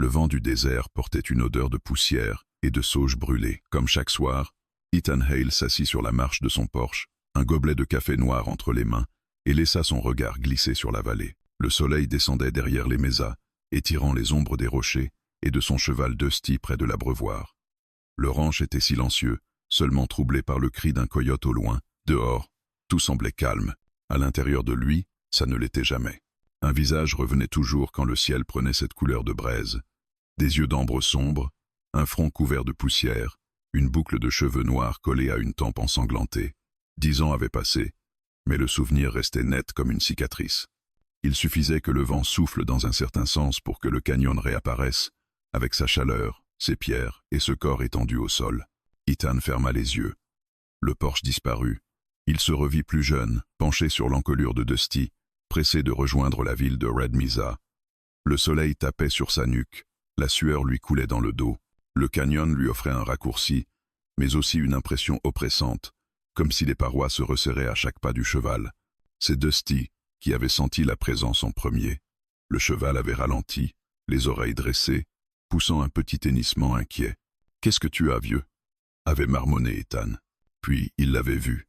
Le vent du désert portait une odeur de poussière et de sauge brûlée. Comme chaque soir, Ethan Hale s'assit sur la marche de son Porsche, un gobelet de café noir entre les mains, et laissa son regard glisser sur la vallée. Le soleil descendait derrière les mésas, étirant les ombres des rochers et de son cheval Dusty près de l'abreuvoir. Le ranch était silencieux, seulement troublé par le cri d'un coyote au loin. Dehors, tout semblait calme. À l'intérieur de lui, ça ne l'était jamais. Un visage revenait toujours quand le ciel prenait cette couleur de braise. Des yeux d'ambre sombre, un front couvert de poussière, une boucle de cheveux noirs collée à une tempe ensanglantée. 10 ans avaient passé, mais le souvenir restait net comme une cicatrice. Il suffisait que le vent souffle dans un certain sens pour que le canyon réapparaisse, avec sa chaleur, ses pierres et ce corps étendu au sol. Ethan ferma les yeux. Le Porsche disparut. Il se revit plus jeune, penché sur l'encolure de Dusty, pressé de rejoindre la ville de Red Mesa. Le soleil tapait sur sa nuque, la sueur lui coulait dans le dos. Le canyon lui offrait un raccourci, mais aussi une impression oppressante, comme si les parois se resserraient à chaque pas du cheval. C'est Dusty qui avait senti la présence en premier. Le cheval avait ralenti, les oreilles dressées, poussant un petit hennissement inquiet. « Qu'est-ce que tu as, vieux ?» avait marmonné Ethan. Puis il l'avait vu.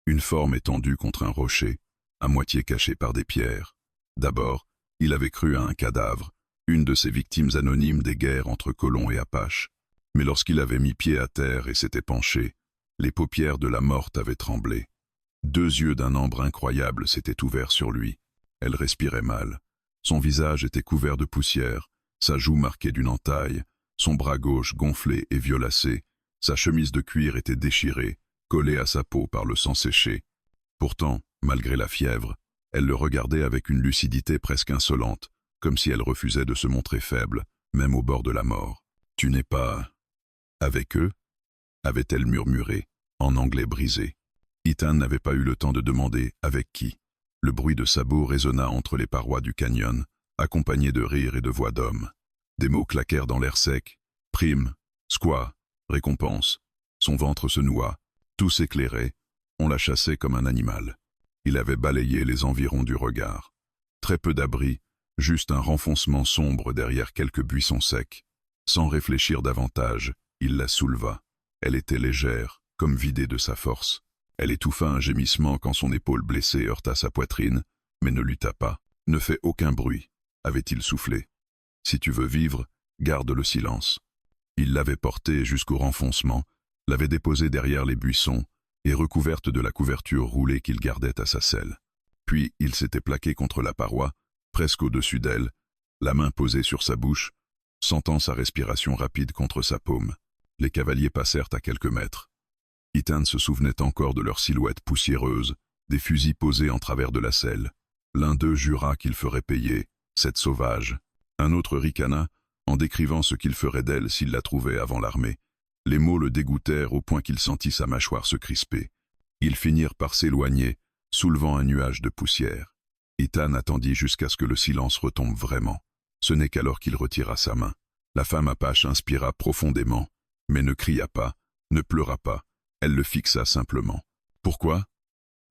Une forme étendue contre un rocher, à moitié cachée par des pierres. D'abord, il avait cru à un cadavre, une de ces victimes anonymes des guerres entre colons et apaches. Mais lorsqu'il avait mis pied à terre et s'était penché, les paupières de la morte avaient tremblé. 2 yeux d'un ambre incroyable s'étaient ouverts sur lui. Elle respirait mal. Son visage était couvert de poussière, sa joue marquée d'une entaille, son bras gauche gonflé et violacé, sa chemise de cuir était déchirée, collée à sa peau par le sang séché. Pourtant, malgré la fièvre, elle le regardait avec une lucidité presque insolente, comme si elle refusait de se montrer faible, même au bord de la mort. « Tu n'es pas... avec eux ?» avait-elle murmuré, en anglais brisé. Ethan n'avait pas eu le temps de demander « avec qui ?» Le bruit de sabots résonna entre les parois du canyon, accompagné de rires et de voix d'hommes. Des mots claquèrent dans l'air sec. Prime, squaw, récompense. Son ventre se noua. Tout s'éclairait. On la chassait comme un animal. Il avait balayé les environs du regard. Très peu d'abris, juste un renfoncement sombre derrière quelques buissons secs. Sans réfléchir davantage, il la souleva. Elle était légère, comme vidée de sa force. Elle étouffa un gémissement quand son épaule blessée heurta sa poitrine, mais ne lutta pas. « Ne fais aucun bruit », avait-il soufflé. « Si tu veux vivre, garde le silence. » Il l'avait portée jusqu'au renfoncement, l'avait déposée derrière les buissons et recouverte de la couverture roulée qu'il gardait à sa selle. Puis il s'était plaqué contre la paroi, presque au-dessus d'elle, la main posée sur sa bouche, sentant sa respiration rapide contre sa paume. Les cavaliers passèrent à quelques mètres. Ethan se souvenait encore de leur silhouette poussiéreuse, des fusils posés en travers de la selle. L'un d'eux jura qu'il ferait payer, cette sauvage. Un autre ricana, en décrivant ce qu'il ferait d'elle s'il la trouvait avant l'armée. Les mots le dégoûtèrent au point qu'il sentit sa mâchoire se crisper. Ils finirent par s'éloigner, soulevant un nuage de poussière. Ethan attendit jusqu'à ce que le silence retombe vraiment. Ce n'est qu'alors qu'il retira sa main. La femme apache inspira profondément, mais ne cria pas, ne pleura pas. Elle le fixa simplement. « Pourquoi ?»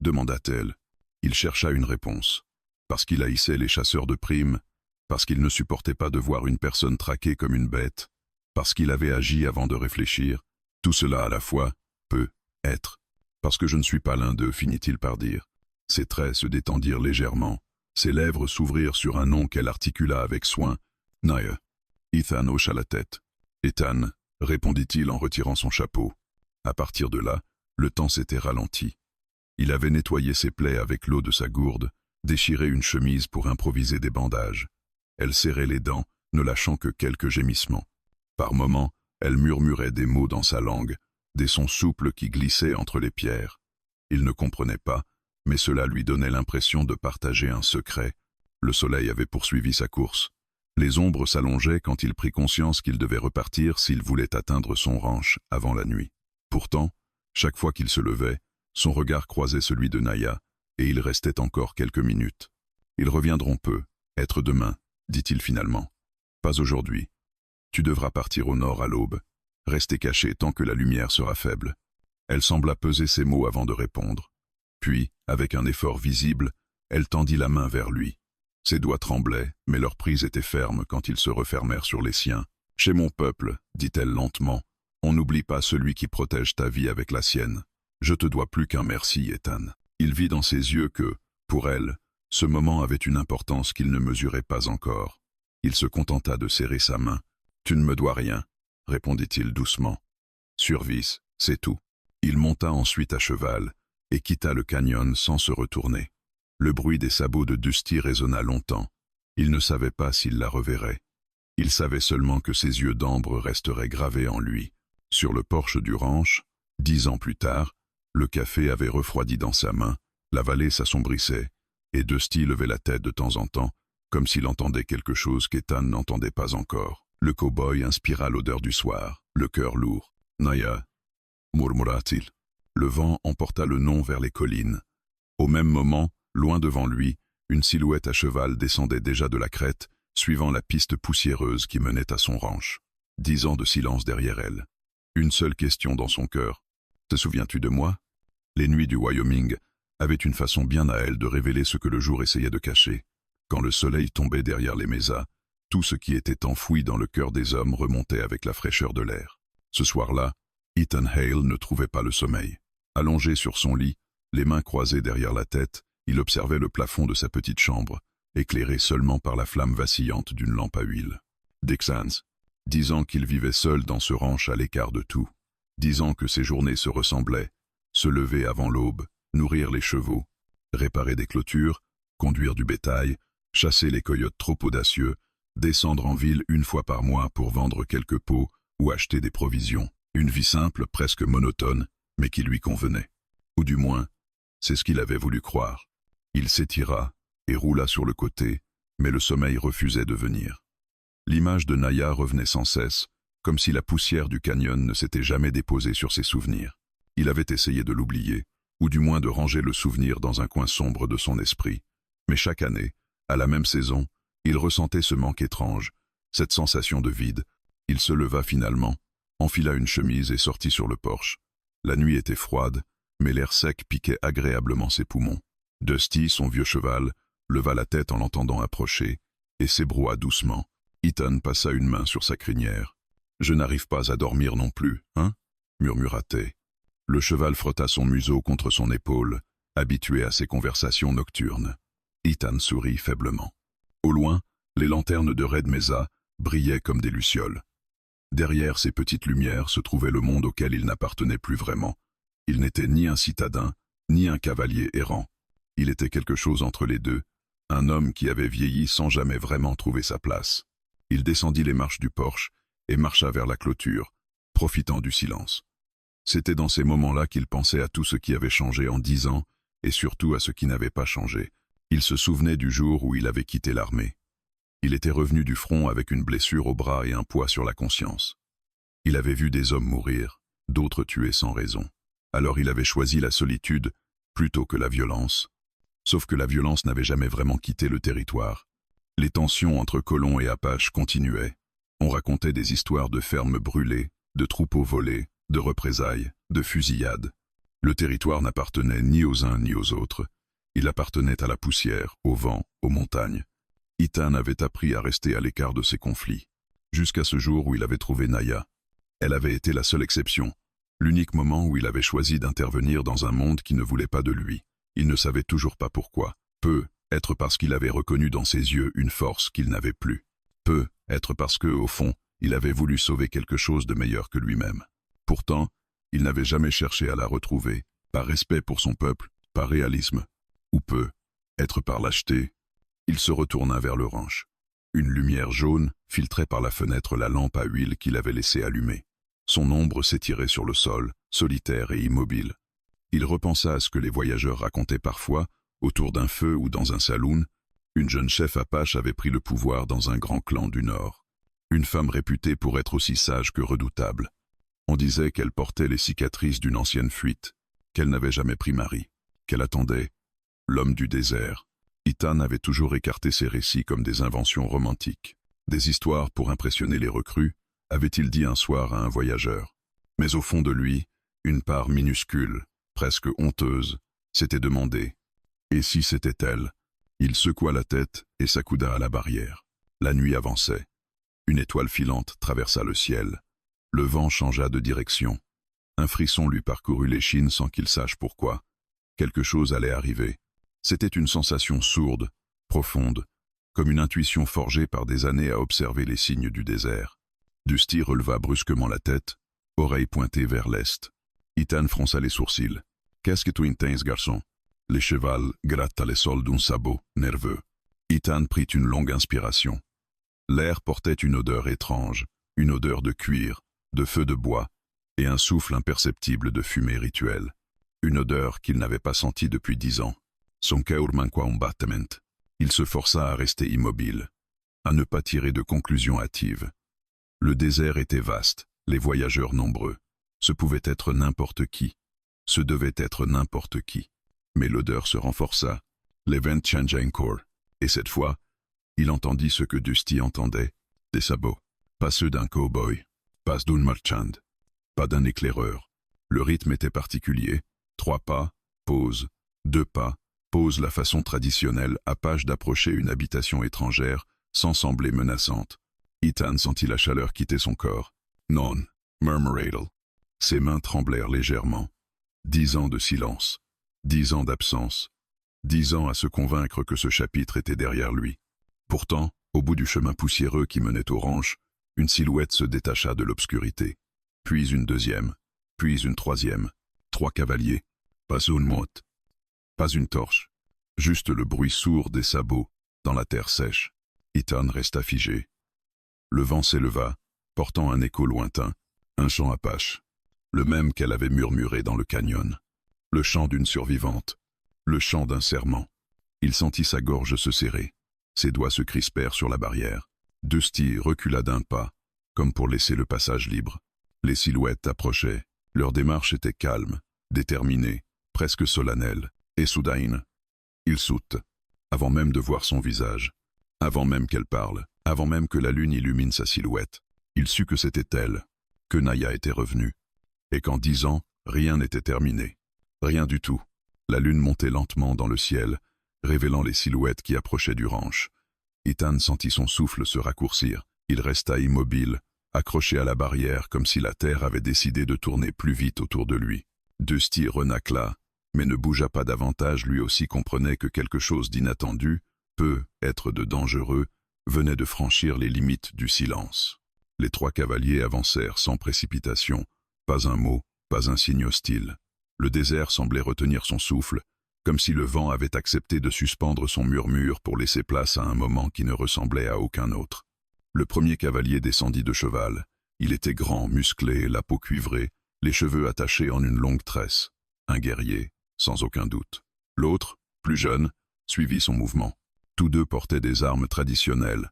demanda-t-elle. Il chercha une réponse. Parce qu'il haïssait les chasseurs de primes, parce qu'il ne supportait pas de voir une personne traquée comme une bête, parce qu'il avait agi avant de réfléchir. Tout cela à la fois peut être. Parce que je ne suis pas l'un d'eux, finit-il par dire. Ses traits se détendirent légèrement. Ses lèvres s'ouvrirent sur un nom qu'elle articula avec soin. « Naya. » Ethan hocha la tête. « Ethan, » répondit-il en retirant son chapeau. À partir de là, le temps s'était ralenti. Il avait nettoyé ses plaies avec l'eau de sa gourde, déchiré une chemise pour improviser des bandages. Elle serrait les dents, ne lâchant que quelques gémissements. Par moments, elle murmurait des mots dans sa langue, des sons souples qui glissaient entre les pierres. Il ne comprenait pas, mais cela lui donnait l'impression de partager un secret. Le soleil avait poursuivi sa course. Les ombres s'allongeaient quand il prit conscience qu'il devait repartir s'il voulait atteindre son ranch avant la nuit. Pourtant, chaque fois qu'il se levait, son regard croisait celui de Naya, et il restait encore quelques minutes. « Ils reviendront peu, être demain, » dit-il finalement. « Pas aujourd'hui. Tu devras partir au nord à l'aube, rester caché tant que la lumière sera faible. » Elle sembla peser ses mots avant de répondre. Puis, avec un effort visible, elle tendit la main vers lui. Ses doigts tremblaient, mais leur prise était ferme quand ils se refermèrent sur les siens. « Chez mon peuple, dit-elle lentement, on n'oublie pas celui qui protège ta vie avec la sienne. Je te dois plus qu'un merci, Ethan. » Il vit dans ses yeux que, pour elle, ce moment avait une importance qu'il ne mesurait pas encore. Il se contenta de serrer sa main. « Tu ne me dois rien, » répondit-il doucement. « Survis, c'est tout. » Il monta ensuite à cheval et quitta le canyon sans se retourner. Le bruit des sabots de Dusty résonna longtemps. Il ne savait pas s'il la reverrait. Il savait seulement que ses yeux d'ambre resteraient gravés en lui. Sur le porche du ranch, 10 ans plus tard, le café avait refroidi dans sa main, la vallée s'assombrissait, et Dusty levait la tête de temps en temps, comme s'il entendait quelque chose qu'Ethan n'entendait pas encore. Le cow-boy inspira l'odeur du soir, le cœur lourd. « Naya » murmura-t-il. Le vent emporta le nom vers les collines. Au même moment, loin devant lui, une silhouette à cheval descendait déjà de la crête, suivant la piste poussiéreuse qui menait à son ranch. 10 ans de silence derrière elle. Une seule question dans son cœur. « Te souviens-tu de moi ?» Les nuits du Wyoming avaient une façon bien à elles de révéler ce que le jour essayait de cacher. Quand le soleil tombait derrière les mésas, tout ce qui était enfoui dans le cœur des hommes remontait avec la fraîcheur de l'air. Ce soir-là, Ethan Hale ne trouvait pas le sommeil. Allongé sur son lit, les mains croisées derrière la tête, il observait le plafond de sa petite chambre, éclairé seulement par la flamme vacillante d'une lampe à huile. Dick Sands, 10 ans qu'il vivait seul dans ce ranch à l'écart de tout. 10 ans que ses journées se ressemblaient. Se lever avant l'aube, nourrir les chevaux, réparer des clôtures, conduire du bétail, chasser les coyotes trop audacieux, descendre en ville une fois par mois pour vendre quelques pots ou acheter des provisions. Une vie simple, presque monotone, mais qui lui convenait. Ou du moins, c'est ce qu'il avait voulu croire. Il s'étira et roula sur le côté, mais le sommeil refusait de venir. L'image de Naya revenait sans cesse, comme si la poussière du canyon ne s'était jamais déposée sur ses souvenirs. Il avait essayé de l'oublier, ou du moins de ranger le souvenir dans un coin sombre de son esprit. Mais chaque année, à la même saison, il ressentait ce manque étrange, cette sensation de vide. Il se leva finalement, enfila une chemise et sortit sur le porche. La nuit était froide, mais l'air sec piquait agréablement ses poumons. Dusty, son vieux cheval, leva la tête en l'entendant approcher et s'ébroua doucement. Ethan passa une main sur sa crinière. « Je n'arrive pas à dormir non plus, hein » murmura-t-il. Le cheval frotta son museau contre son épaule, habitué à ces conversations nocturnes. Ethan sourit faiblement. Au loin, les lanternes de Red Mesa brillaient comme des lucioles. Derrière ces petites lumières se trouvait le monde auquel il n'appartenait plus vraiment. Il n'était ni un citadin, ni un cavalier errant. Il était quelque chose entre les deux, un homme qui avait vieilli sans jamais vraiment trouver sa place. Il descendit les marches du porche et marcha vers la clôture, profitant du silence. C'était dans ces moments-là qu'il pensait à tout ce qui avait changé en 10 ans et surtout à ce qui n'avait pas changé. Il se souvenait du jour où il avait quitté l'armée. Il était revenu du front avec une blessure au bras et un poids sur la conscience. Il avait vu des hommes mourir, d'autres tués sans raison. Alors il avait choisi la solitude plutôt que la violence. Sauf que la violence n'avait jamais vraiment quitté le territoire. Les tensions entre colons et Apaches continuaient. On racontait des histoires de fermes brûlées, de troupeaux volés, de représailles, de fusillades. Le territoire n'appartenait ni aux uns ni aux autres. Il appartenait à la poussière, au vent, aux montagnes. Ethan avait appris à rester à l'écart de ces conflits, jusqu'à ce jour où il avait trouvé Naya. Elle avait été la seule exception, l'unique moment où il avait choisi d'intervenir dans un monde qui ne voulait pas de lui. Il ne savait toujours pas pourquoi. Peut être parce qu'il avait reconnu dans ses yeux une force qu'il n'avait plus. Peut être parce que, au fond, il avait voulu sauver quelque chose de meilleur que lui-même. Pourtant, il n'avait jamais cherché à la retrouver, par respect pour son peuple, par réalisme. Ou peut être par lâcheté. Il se retourna vers le ranch. Une lumière jaune filtrait par la fenêtre la lampe à huile qu'il avait laissée allumée. Son ombre s'étirait sur le sol, solitaire et immobile. Il repensa à ce que les voyageurs racontaient parfois, autour d'un feu ou dans un saloon. Une jeune chef Apache avait pris le pouvoir dans un grand clan du Nord. Une femme réputée pour être aussi sage que redoutable. On disait qu'elle portait les cicatrices d'une ancienne fuite, qu'elle n'avait jamais pris mari, qu'elle attendait l'homme du désert. Ethan avait toujours écarté ces récits comme des inventions romantiques. Des histoires pour impressionner les recrues, avait-il dit un soir à un voyageur. Mais au fond de lui, une part minuscule, presque honteuse, s'était demandé « Et si c'était elle ?» Il secoua la tête et s'accouda à la barrière. La nuit avançait. Une étoile filante traversa le ciel. Le vent changea de direction. Un frisson lui parcourut l'échine sans qu'il sache pourquoi. Quelque chose allait arriver. C'était une sensation sourde, profonde, comme une intuition forgée par des années à observer les signes du désert. Dusty releva brusquement la tête, oreille pointée vers l'est. Ethan fronça les sourcils. « Qu'est-ce que tu intenses, garçon ?» Les chevals gratta les sols d'un sabot, nerveux. Ethan prit une longue inspiration. L'air portait une odeur étrange, une odeur de cuir, de feu de bois, et un souffle imperceptible de fumée rituelle. Une odeur qu'il n'avait pas sentie depuis 10 ans. Son cœur manqua un battement. Il se força à rester immobile, à ne pas tirer de conclusions hâtives. Le désert était vaste, les voyageurs nombreux. Ce pouvait être n'importe qui. Ce devait être n'importe qui. Mais l'odeur se renforça. Les vents changeaient encore. Et cette fois, il entendit ce que Dusty entendait. Des sabots. Pas ceux d'un cow-boy. Pas d'un marchand. Pas d'un éclaireur. Le rythme était particulier. 3 pas, pause, 2 pas, pause, la façon traditionnelle, à page d'approcher une habitation étrangère, sans sembler menaçante. Ethan sentit la chaleur quitter son corps. Non, murmurait-il. Ses mains tremblèrent légèrement. 10 ans de silence. 10 ans d'absence. 10 ans à se convaincre que ce chapitre était derrière lui. Pourtant, au bout du chemin poussiéreux qui menait au ranch, une silhouette se détacha de l'obscurité. Puis une deuxième, puis une troisième. 3 cavaliers. Pas une motte. Pas une torche. Juste le bruit sourd des sabots dans la terre sèche. Ethan resta figé. Le vent s'éleva, portant un écho lointain, un chant apache. Le même qu'elle avait murmuré dans le canyon. Le chant d'une survivante. Le chant d'un serment. Il sentit sa gorge se serrer. Ses doigts se crispèrent sur la barrière. Dusty recula d'un pas, comme pour laisser le passage libre. Les silhouettes approchaient. Leur démarche était calme, déterminée, presque solennelle, et soudain, il saute, avant même de voir son visage, avant même qu'elle parle, avant même que la lune illumine sa silhouette. Il sut que c'était elle, que Naya était revenue, et qu'en 10 ans, rien n'était terminé. Rien du tout. La lune montait lentement dans le ciel, révélant les silhouettes qui approchaient du ranch. Ethan sentit son souffle se raccourcir. Il resta immobile, accroché à la barrière comme si la terre avait décidé de tourner plus vite autour de lui. Dusty renacla, mais ne bougea pas davantage, lui aussi comprenait que quelque chose d'inattendu, peu être de dangereux, venait de franchir les limites du silence. Les 3 cavaliers avancèrent sans précipitation, pas un mot, pas un signe hostile. Le désert semblait retenir son souffle, comme si le vent avait accepté de suspendre son murmure pour laisser place à un moment qui ne ressemblait à aucun autre. Le premier cavalier descendit de cheval. Il était grand, musclé, la peau cuivrée, les cheveux attachés en une longue tresse. Un guerrier, sans aucun doute. L'autre, plus jeune, suivit son mouvement. Tous 2 portaient des armes traditionnelles.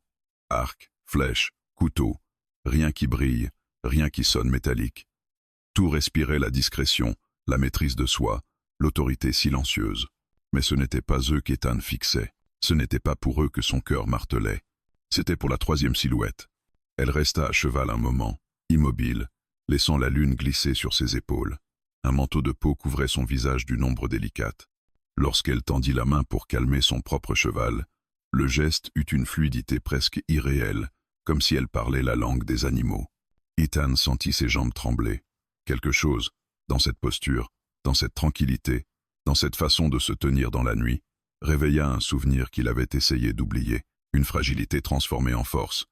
Arcs, flèches, couteaux. Rien qui brille, rien qui sonne métallique. Tout respirait la discrétion, la maîtrise de soi, l'autorité silencieuse. Mais ce n'était pas eux qu'Ethan fixait. Ce n'était pas pour eux que son cœur martelait. C'était pour la 3e silhouette. Elle resta à cheval un moment, immobile, laissant la lune glisser sur ses épaules. Un manteau de peau couvrait son visage d'une ombre délicate. Lorsqu'elle tendit la main pour calmer son propre cheval, le geste eut une fluidité presque irréelle, comme si elle parlait la langue des animaux. Ethan sentit ses jambes trembler. Quelque chose, dans cette posture, dans cette tranquillité, dans cette façon de se tenir dans la nuit, réveilla un souvenir qu'il avait essayé d'oublier. Une fragilité transformée en force.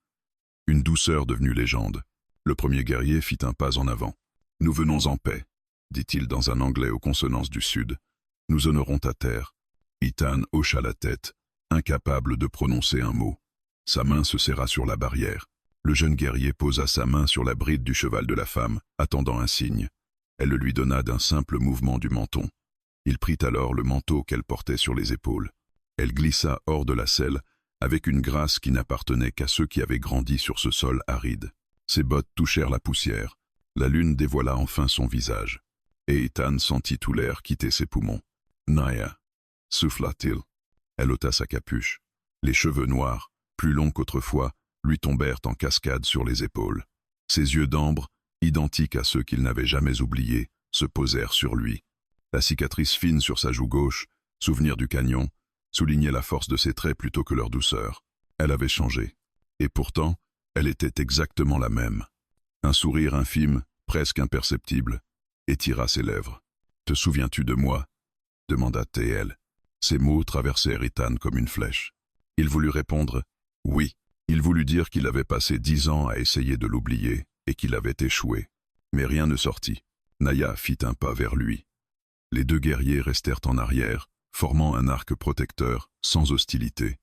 Une douceur devenue légende. Le premier guerrier fit un pas en avant. « Nous venons en paix », dit-il dans un anglais aux consonances du sud. « Nous honorons ta terre. » Ethan hocha la tête, incapable de prononcer un mot. Sa main se serra sur la barrière. Le jeune guerrier posa sa main sur la bride du cheval de la femme, attendant un signe. Elle le lui donna d'un simple mouvement du menton. Il prit alors le manteau qu'elle portait sur les épaules. Elle glissa hors de la selle, avec une grâce qui n'appartenait qu'à ceux qui avaient grandi sur ce sol aride. Ses bottes touchèrent la poussière. La lune dévoila enfin son visage. Et Ethan sentit tout l'air quitter ses poumons. « Naya » souffla-t-il. Elle ôta sa capuche. Les cheveux noirs, plus longs qu'autrefois, lui tombèrent en cascade sur les épaules. Ses yeux d'ambre, identiques à ceux qu'il n'avait jamais oubliés, se posèrent sur lui. La cicatrice fine sur sa joue gauche, souvenir du canyon, soulignait la force de ses traits plutôt que leur douceur. Elle avait changé. Et pourtant, elle était exactement la même. Un sourire infime, presque imperceptible, étira ses lèvres. « Te souviens-tu de moi ?» demanda T.L. Ces mots traversèrent Ethan comme une flèche. Il voulut répondre « oui ». Il voulut dire qu'il avait passé 10 ans à essayer de l'oublier et qu'il avait échoué. Mais rien ne sortit. Naya fit un pas vers lui. Les deux guerriers restèrent en arrière, formant un arc protecteur, sans hostilité.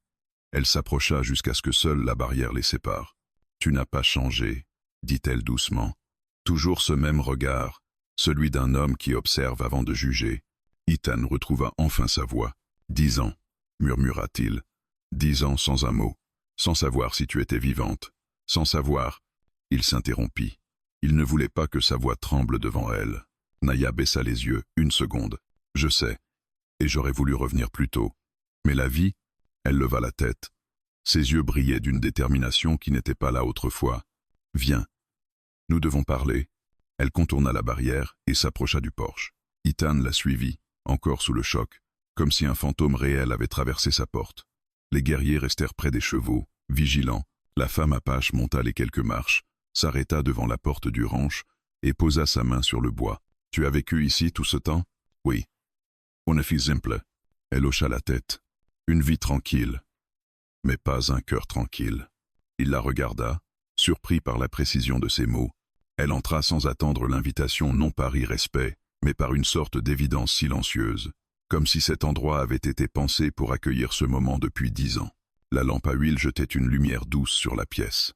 Elle s'approcha jusqu'à ce que seule la barrière les sépare. « Tu n'as pas changé », dit-elle doucement. Toujours ce même regard, celui d'un homme qui observe avant de juger. Ethan retrouva enfin sa voix. « 10 ans, murmura-t-il. 10 ans sans un mot, sans savoir si tu étais vivante, sans savoir. » Il s'interrompit. Il ne voulait pas que sa voix tremble devant elle. Naya baissa les yeux, 1 seconde. « Je sais, et j'aurais voulu revenir plus tôt. Mais la vie ?» Elle leva la tête. Ses yeux brillaient d'une détermination qui n'était pas là autrefois. « Viens. Nous devons parler. » Elle contourna la barrière et s'approcha du porche. Ethan la suivit, encore sous le choc, comme si un fantôme réel avait traversé sa porte. Les guerriers restèrent près des chevaux, vigilants. La femme apache monta les quelques marches, s'arrêta devant la porte du ranch et posa sa main sur le bois. « Tu as vécu ici tout ce temps ?»« Oui. » « On est fils simple. » Elle hocha la tête. « Une vie tranquille. » Mais pas un cœur tranquille. Il la regarda, surpris par la précision de ses mots. Elle entra sans attendre l'invitation, non par irrespect, mais par une sorte d'évidence silencieuse, comme si cet endroit avait été pensé pour accueillir ce moment depuis 10 ans. La lampe à huile jetait une lumière douce sur la pièce.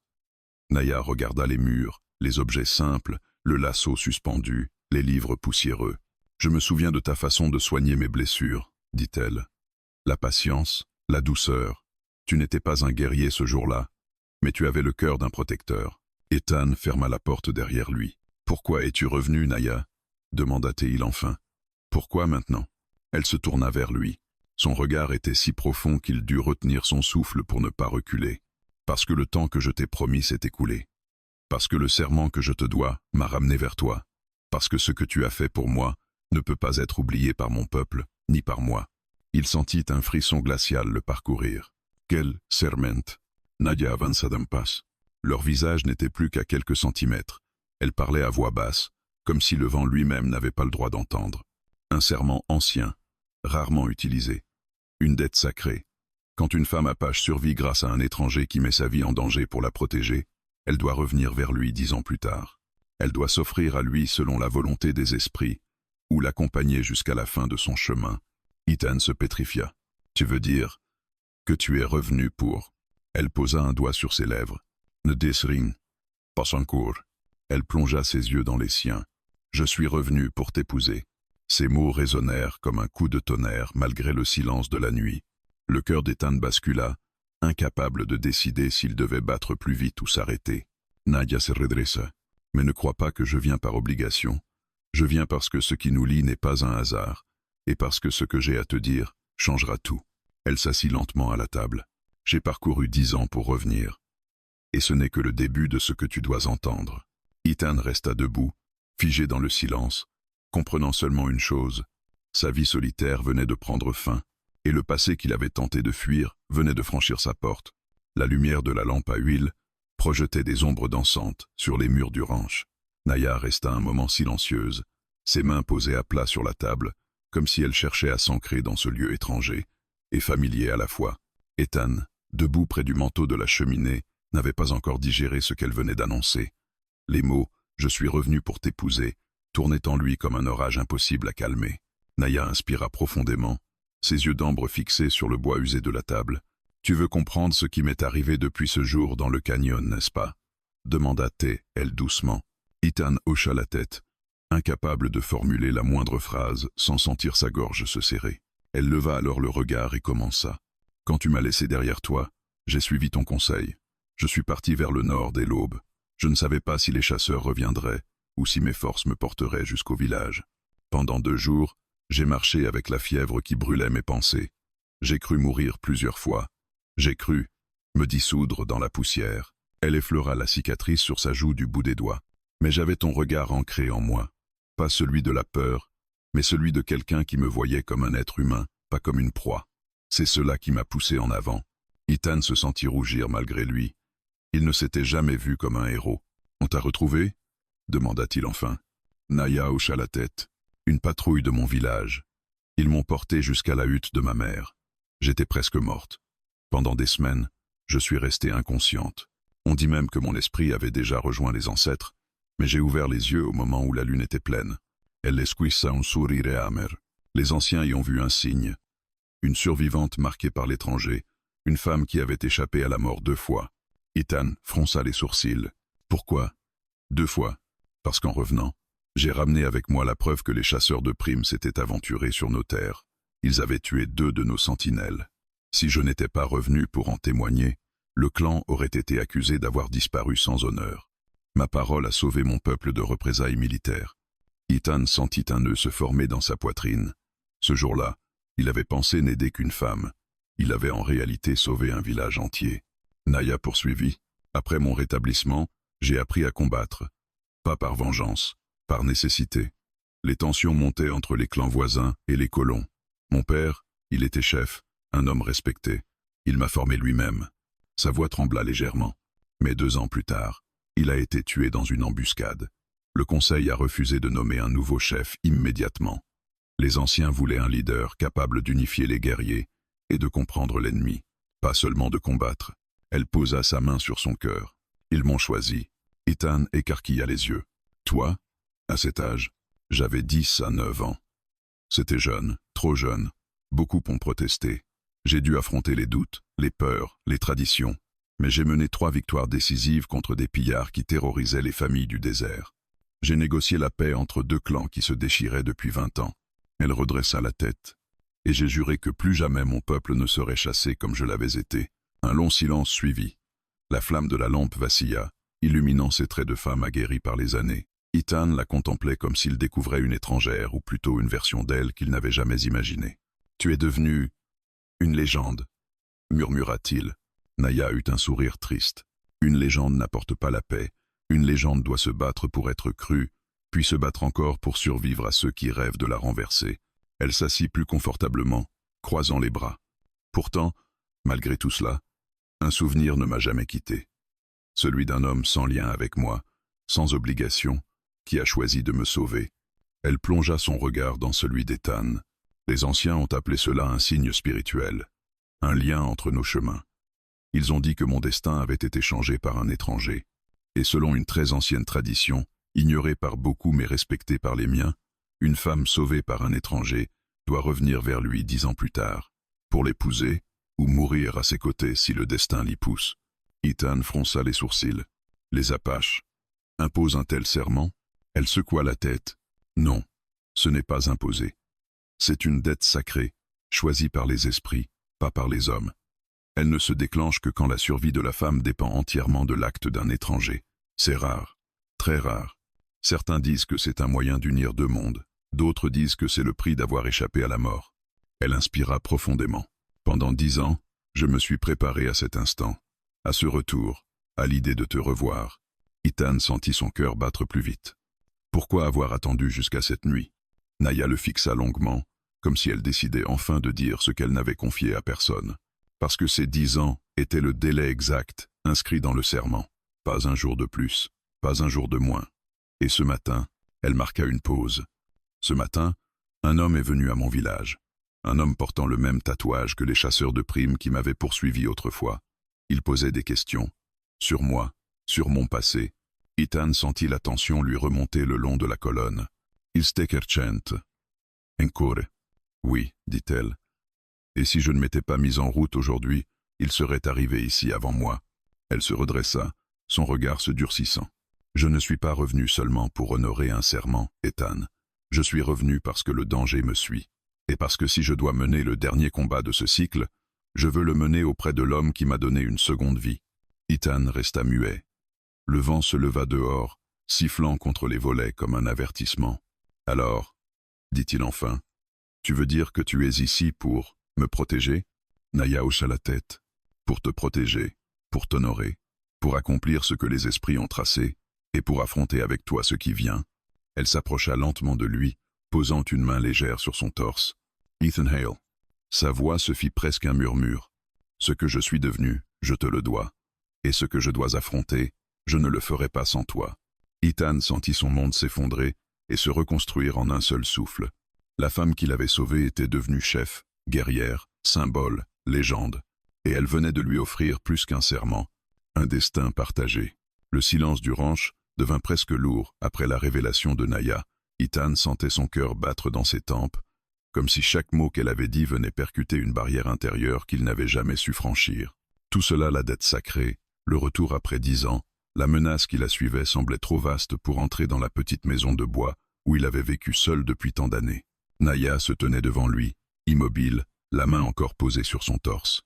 Naya regarda les murs, les objets simples, le lasso suspendu, les livres poussiéreux. « Je me souviens de ta façon de soigner mes blessures, » dit-elle. « La patience, la douceur. Tu n'étais pas un guerrier ce jour-là, mais tu avais le cœur d'un protecteur. » Ethan ferma la porte derrière lui. « Pourquoi es-tu revenu, Naya ?» demanda-t-il enfin. « Pourquoi maintenant ?» Elle se tourna vers lui. Son regard était si profond qu'il dut retenir son souffle pour ne pas reculer. « Parce que le temps que je t'ai promis s'est écoulé. Parce que le serment que je te dois m'a ramené vers toi. Parce que ce que tu as fait pour moi ne peut pas être oublié par mon peuple, ni par moi. » Il sentit un frisson glacial le parcourir. Quel serment! Naya avança d'un pas. Leur visage n'était plus qu'à quelques centimètres. Elle parlait à voix basse, comme si le vent lui-même n'avait pas le droit d'entendre. Un serment ancien, rarement utilisé. Une dette sacrée. Quand une femme apache survit grâce à un étranger qui met sa vie en danger pour la protéger, elle doit revenir vers lui 10 ans plus tard. Elle doit s'offrir à lui selon la volonté des esprits, ou l'accompagner jusqu'à la fin de son chemin. Ethan se pétrifia. « Tu veux dire que tu es revenu pour... » Elle posa un doigt sur ses lèvres. « Ne dis rien. Pas encore. » Elle plongea ses yeux dans les siens. « Je suis revenu pour t'épouser. » Ces mots résonnèrent comme un coup de tonnerre malgré le silence de la nuit. Le cœur d'Ethan bascula, incapable de décider s'il devait battre plus vite ou s'arrêter. Naya se redressa. « Mais ne crois pas que je viens par obligation. Je viens parce que ce qui nous lie n'est pas un hasard, et parce que ce que j'ai à te dire changera tout. » Elle s'assit lentement à la table. « J'ai parcouru 10 ans pour revenir. Et ce n'est que le début de ce que tu dois entendre. » Ethan resta debout, figé dans le silence, comprenant seulement une chose. Sa vie solitaire venait de prendre fin, et le passé qu'il avait tenté de fuir venait de franchir sa porte. La lumière de la lampe à huile projetait des ombres dansantes sur les murs du ranch. Naya resta un moment silencieuse, ses mains posées à plat sur la table, comme si elle cherchait à s'ancrer dans ce lieu étranger et familier à la fois. Ethan, debout près du manteau de la cheminée, n'avait pas encore digéré ce qu'elle venait d'annoncer. Les mots « je suis revenu pour t'épouser » tournaient en lui comme un orage impossible à calmer. Naya inspira profondément, ses yeux d'ambre fixés sur le bois usé de la table. « Tu veux comprendre ce qui m'est arrivé depuis ce jour dans le canyon, n'est-ce pas ?» demanda T.L. doucement. Ethan hocha la tête, incapable de formuler la moindre phrase sans sentir sa gorge se serrer. Elle leva alors le regard et commença. « Quand tu m'as laissé derrière toi, j'ai suivi ton conseil. Je suis parti vers le nord dès l'aube. Je ne savais pas si les chasseurs reviendraient ou si mes forces me porteraient jusqu'au village. Pendant 2 jours, j'ai marché avec la fièvre qui brûlait mes pensées. J'ai cru mourir plusieurs fois. J'ai cru me dissoudre dans la poussière. » Elle effleura la cicatrice sur sa joue du bout des doigts. « Mais j'avais ton regard ancré en moi. Pas celui de la peur, mais celui de quelqu'un qui me voyait comme un être humain, pas comme une proie. C'est cela qui m'a poussé en avant. Ethan se sentit rougir malgré lui. Il ne s'était jamais vu comme un héros. On t'a retrouvé? Demanda-t-il enfin. Naya hocha la tête. Une patrouille de mon village. Ils m'ont porté jusqu'à la hutte de ma mère. J'étais presque morte. Pendant des semaines, je suis restée inconsciente. On dit même que mon esprit avait déjà rejoint les ancêtres, mais j'ai ouvert les yeux au moment où la lune était pleine. Elle esquissa un sourire amer. Les anciens y ont vu un signe. Une survivante marquée par l'étranger, une femme qui avait échappé à la mort 2 fois. Ethan fronça les sourcils. Pourquoi? 2 fois. Parce qu'en revenant, j'ai ramené avec moi la preuve que les chasseurs de primes s'étaient aventurés sur nos terres. Ils avaient tué 2 de nos sentinelles. Si je n'étais pas revenu pour en témoigner, le clan aurait été accusé d'avoir disparu sans honneur. Ma parole a sauvé mon peuple de représailles militaires. Ethan sentit un nœud se former dans sa poitrine. Ce jour-là, il avait pensé n'aider qu'une femme. Il avait en réalité sauvé un village entier. Naya poursuivit. Après mon rétablissement, j'ai appris à combattre. Pas par vengeance, par nécessité. Les tensions montaient entre les clans voisins et les colons. Mon père, il était chef, un homme respecté. Il m'a formé lui-même. Sa voix trembla légèrement. Mais 2 ans plus tard, il a été tué dans une embuscade. Le conseil a refusé de nommer un nouveau chef immédiatement. Les anciens voulaient un leader capable d'unifier les guerriers et de comprendre l'ennemi, pas seulement de combattre. Elle posa sa main sur son cœur. Ils m'ont choisi. Ethan écarquilla les yeux. Toi, à cet âge, j'avais 10 à 9 ans. C'était jeune, trop jeune. Beaucoup ont protesté. J'ai dû affronter les doutes, les peurs, les traditions. Mais j'ai mené 3 victoires décisives contre des pillards qui terrorisaient les familles du désert. J'ai négocié la paix entre 2 clans qui se déchiraient depuis 20 ans. Elle redressa la tête. Et j'ai juré que plus jamais mon peuple ne serait chassé comme je l'avais été. Un long silence suivit. La flamme de la lampe vacilla, illuminant ses traits de femme aguerris par les années. Ethan la contemplait comme s'il découvrait une étrangère, ou plutôt une version d'elle qu'il n'avait jamais imaginée. « Tu es devenue une légende », murmura-t-il. Naya eut un sourire triste. Une légende n'apporte pas la paix. Une légende doit se battre pour être crue, puis se battre encore pour survivre à ceux qui rêvent de la renverser. Elle s'assit plus confortablement, croisant les bras. Pourtant, malgré tout cela, un souvenir ne m'a jamais quitté. Celui d'un homme sans lien avec moi, sans obligation, qui a choisi de me sauver. Elle plongea son regard dans celui d'Ethan. Les anciens ont appelé cela un signe spirituel, un lien entre nos chemins. Ils ont dit que mon destin avait été changé par un étranger, et selon une très ancienne tradition, ignorée par beaucoup mais respectée par les miens, une femme sauvée par un étranger doit revenir vers lui 10 ans plus tard, pour l'épouser ou mourir à ses côtés si le destin l'y pousse. Ethan fronça les sourcils. Les Apaches imposent un tel serment? Elle secoua la tête. Non, ce n'est pas imposé. C'est une dette sacrée, choisie par les esprits, pas par les hommes. Elle ne se déclenche que quand la survie de la femme dépend entièrement de l'acte d'un étranger. C'est rare, très rare. Certains disent que c'est un moyen d'unir 2 mondes, d'autres disent que c'est le prix d'avoir échappé à la mort. Elle inspira profondément. Pendant 10 ans, je me suis préparé à cet instant, à ce retour, à l'idée de te revoir. Ethan sentit son cœur battre plus vite. Pourquoi avoir attendu jusqu'à cette nuit? Naya le fixa longuement, comme si elle décidait enfin de dire ce qu'elle n'avait confié à personne. Parce que ces 10 ans étaient le délai exact, inscrit dans le serment. Pas un jour de plus, pas un jour de moins. Et ce matin, elle marqua une pause. Ce matin, un homme est venu à mon village. Un homme portant le même tatouage que les chasseurs de primes qui m'avaient poursuivi autrefois. Il posait des questions. Sur moi, sur mon passé. Ethan sentit la tension lui remonter le long de la colonne. Il stekerchent. Encore. Oui, dit-elle. Et si je ne m'étais pas mise en route aujourd'hui, il serait arrivé ici avant moi. Elle se redressa, son regard se durcissant. Je ne suis pas revenu seulement pour honorer un serment, Ethan. Je suis revenu parce que le danger me suit. Et parce que si je dois mener le dernier combat de ce cycle, je veux le mener auprès de l'homme qui m'a donné une seconde vie. Ethan resta muet. Le vent se leva dehors, sifflant contre les volets comme un avertissement. Alors, dit-il enfin, tu veux dire que tu es ici pour me protéger? Naya hocha la tête. Pour te protéger, pour t'honorer, pour accomplir ce que les esprits ont tracé, et pour affronter avec toi ce qui vient. Elle s'approcha lentement de lui, posant une main légère sur son torse. Ethan Hale. Sa voix se fit presque un murmure. Ce que je suis devenu, je te le dois. Et ce que je dois affronter, je ne le ferai pas sans toi. Ethan sentit son monde s'effondrer et se reconstruire en un seul souffle. La femme qu'il avait sauvée était devenue chef, guerrière, symbole, légende. Et elle venait de lui offrir plus qu'un serment, un destin partagé. Le silence du ranch devint presque lourd après la révélation de Naya. Ethan sentait son cœur battre dans ses tempes, comme si chaque mot qu'elle avait dit venait percuter une barrière intérieure qu'il n'avait jamais su franchir. Tout cela, la dette sacrée, le retour après 10 ans, la menace qui la suivait semblait trop vaste pour entrer dans la petite maison de bois où il avait vécu seul depuis tant d'années. Naya se tenait devant lui, immobile, la main encore posée sur son torse.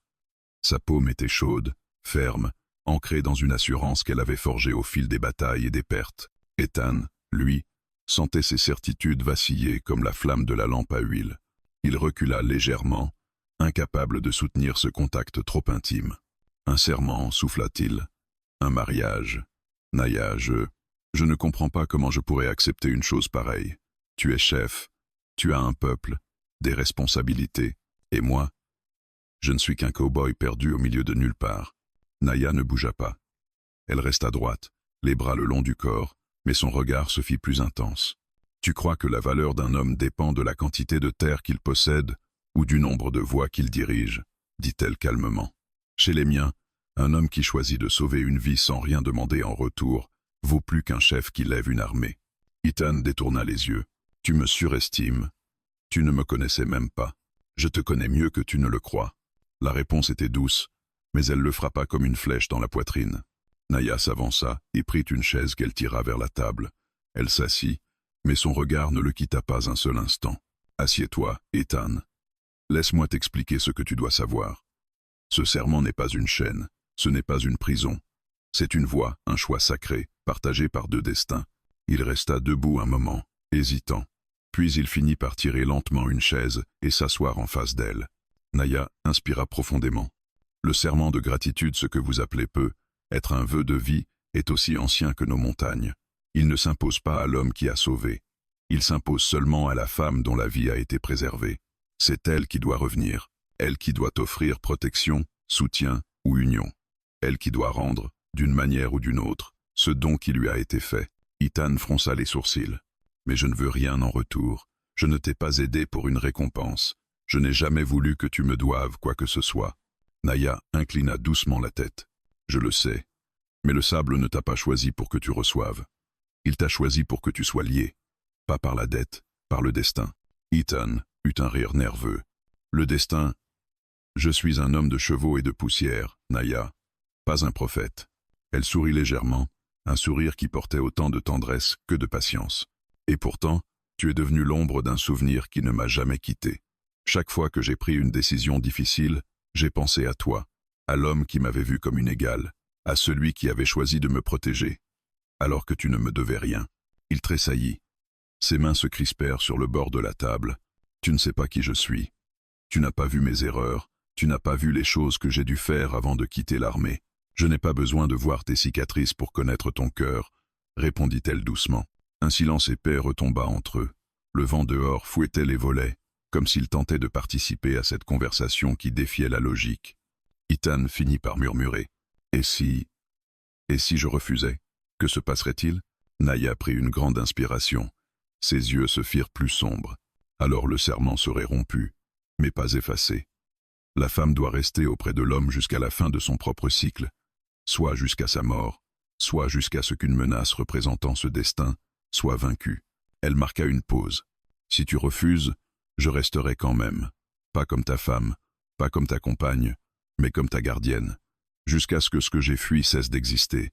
Sa paume était chaude, ferme, ancrée dans une assurance qu'elle avait forgée au fil des batailles et des pertes. Ethan, lui, sentait ses certitudes vaciller comme la flamme de la lampe à huile. Il recula légèrement, incapable de soutenir ce contact trop intime. Un serment, souffla-t-il. Un mariage. Naya, je ne comprends pas comment je pourrais accepter une chose pareille. Tu es chef, tu as un peuple, des responsabilités, et moi, je ne suis qu'un cow-boy perdu au milieu de nulle part. Naya ne bougea pas. Elle resta droite, les bras le long du corps, mais son regard se fit plus intense. Tu crois que la valeur d'un homme dépend de la quantité de terre qu'il possède ou du nombre de voix qu'il dirige, dit-elle calmement. Chez les miens, un homme qui choisit de sauver une vie sans rien demander en retour vaut plus qu'un chef qui lève une armée. Ethan détourna les yeux. Tu me surestimes. Tu ne me connaissais même pas. Je te connais mieux que tu ne le crois. La réponse était douce, mais elle le frappa comme une flèche dans la poitrine. Naya s'avança et prit une chaise qu'elle tira vers la table. Elle s'assit, mais son regard ne le quitta pas un seul instant. Assieds-toi, Ethan. Laisse-moi t'expliquer ce que tu dois savoir. Ce serment n'est pas une chaîne, ce n'est pas une prison. C'est une voie, un choix sacré, partagé par 2 destins. Il resta debout un moment, hésitant. Puis il finit par tirer lentement une chaise et s'asseoir en face d'elle. Naya inspira profondément. Le serment de gratitude, ce que vous appelez peu, être un vœu de vie, est aussi ancien que nos montagnes. Il ne s'impose pas à l'homme qui a sauvé. Il s'impose seulement à la femme dont la vie a été préservée. C'est elle qui doit revenir, elle qui doit offrir protection, soutien ou union. Elle qui doit rendre, d'une manière ou d'une autre, ce don qui lui a été fait. Ethan fronça les sourcils. Mais je ne veux rien en retour. Je ne t'ai pas aidé pour une récompense. Je n'ai jamais voulu que tu me doives quoi que ce soit. Naya inclina doucement la tête. Je le sais. Mais le sable ne t'a pas choisi pour que tu reçoives. Il t'a choisi pour que tu sois lié. Pas par la dette, par le destin. Ethan eut un rire nerveux. Le destin. Je suis un homme de chevaux et de poussière, Naya. Pas un prophète. Elle sourit légèrement, un sourire qui portait autant de tendresse que de patience. Et pourtant, tu es devenu l'ombre d'un souvenir qui ne m'a jamais quitté. Chaque fois que j'ai pris une décision difficile, j'ai pensé à toi, à l'homme qui m'avait vu comme une égale, à celui qui avait choisi de me protéger, alors que tu ne me devais rien. Il tressaillit. Ses mains se crispèrent sur le bord de la table. Tu ne sais pas qui je suis. Tu n'as pas vu mes erreurs. Tu n'as pas vu les choses que j'ai dû faire avant de quitter l'armée. Je n'ai pas besoin de voir tes cicatrices pour connaître ton cœur, répondit-elle doucement. Un silence épais retomba entre eux. Le vent dehors fouettait les volets, comme s'il tentait de participer à cette conversation qui défiait la logique. Ethan finit par murmurer. Et si je refusais? Que se passerait-il? Naya prit une grande inspiration. Ses yeux se firent plus sombres. Alors le serment serait rompu, mais pas effacé. La femme doit rester auprès de l'homme jusqu'à la fin de son propre cycle, soit jusqu'à sa mort, soit jusqu'à ce qu'une menace représentant ce destin soit vaincue. Elle marqua une pause. Si tu refuses, je resterai quand même, pas comme ta femme, pas comme ta compagne, mais comme ta gardienne, jusqu'à ce que j'ai fui cesse d'exister.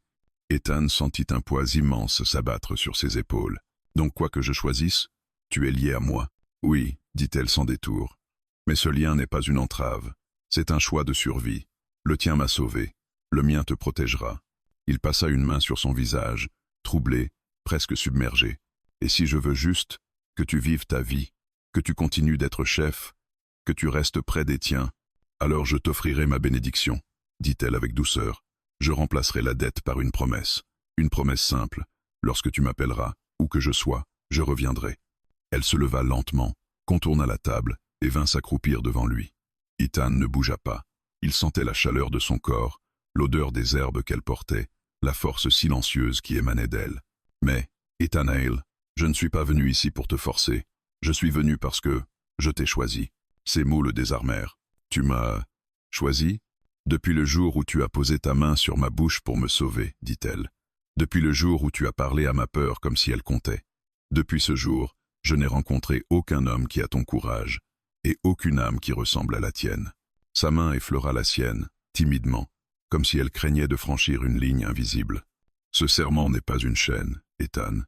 Ethan sentit un poids immense s'abattre sur ses épaules. Donc quoi que je choisisse, tu es lié à moi. Oui, dit-elle sans détour. Mais ce lien n'est pas une entrave, c'est un choix de survie. Le tien m'a sauvé, le mien te protégera. Il passa une main sur son visage, troublé, presque submergé. Et si je veux juste que tu vives ta vie, que tu continues d'être chef, que tu restes près des tiens, alors je t'offrirai ma bénédiction, dit-elle avec douceur. Je remplacerai la dette par une promesse simple. Lorsque tu m'appelleras, où que je sois, je reviendrai. Elle se leva lentement, contourna la table et vint s'accroupir devant lui. Ethan ne bougea pas. Il sentait la chaleur de son corps, l'odeur des herbes qu'elle portait, la force silencieuse qui émanait d'elle. Mais, Ethan Hale, je ne suis pas venu ici pour te forcer. Je suis venu parce que je t'ai choisi. Ces mots le désarmèrent. Tu m'as choisi? Depuis le jour où tu as posé ta main sur ma bouche pour me sauver, dit-elle. Depuis le jour où tu as parlé à ma peur comme si elle comptait. Depuis ce jour, je n'ai rencontré aucun homme qui a ton courage, et aucune âme qui ressemble à la tienne. Sa main effleura la sienne, timidement, comme si elle craignait de franchir une ligne invisible. Ce serment n'est pas une chaîne, Ethan.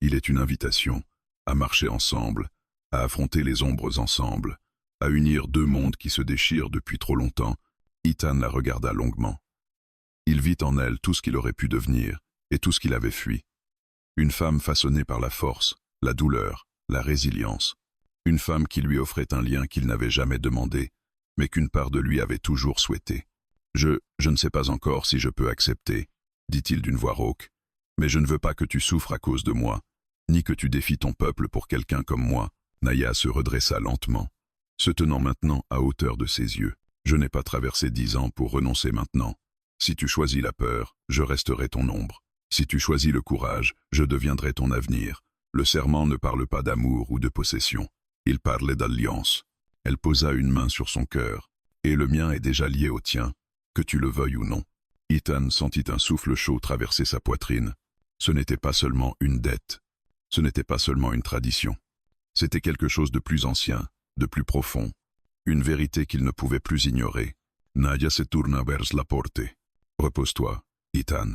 Il est une invitation à marcher ensemble, à affronter les ombres ensemble, à unir deux mondes qui se déchirent depuis trop longtemps. Ethan la regarda longuement. Il vit en elle tout ce qu'il aurait pu devenir et tout ce qu'il avait fui. Une femme façonnée par la force, la douleur, la résilience. Une femme qui lui offrait un lien qu'il n'avait jamais demandé, mais qu'une part de lui avait toujours souhaité. Je ne sais pas encore si je peux accepter, dit-il d'une voix rauque, mais je ne veux pas que tu souffres à cause de moi, ni que tu défies ton peuple pour quelqu'un comme moi. Naya se redressa lentement, se tenant maintenant à hauteur de ses yeux. Je n'ai pas traversé 10 ans pour renoncer maintenant. Si tu choisis la peur, je resterai ton ombre. Si tu choisis le courage, je deviendrai ton avenir. Le serment ne parle pas d'amour ou de possession. Il parlait d'alliance. Elle posa une main sur son cœur. Et le mien est déjà lié au tien, que tu le veuilles ou non. Ethan sentit un souffle chaud traverser sa poitrine. Ce n'était pas seulement une dette. Ce n'était pas seulement une tradition. C'était quelque chose de plus ancien, de plus profond. Une vérité qu'il ne pouvait plus ignorer. Naya se tourna vers la porte. Repose-toi, Ethan.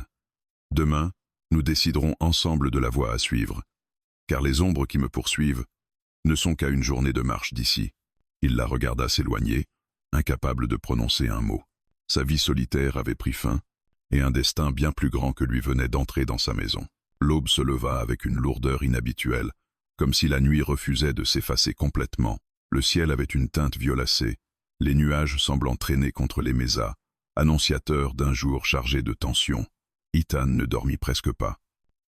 Demain, nous déciderons ensemble de la voie à suivre. Car les ombres qui me poursuivent ne sont qu'à une journée de marche d'ici. Il la regarda s'éloigner, incapable de prononcer un mot. Sa vie solitaire avait pris fin, et un destin bien plus grand que lui venait d'entrer dans sa maison. L'aube se leva avec une lourdeur inhabituelle, comme si la nuit refusait de s'effacer complètement. Le ciel avait une teinte violacée, les nuages semblant traîner contre les mésas, annonciateurs d'un jour chargé de tension. Ethan ne dormit presque pas.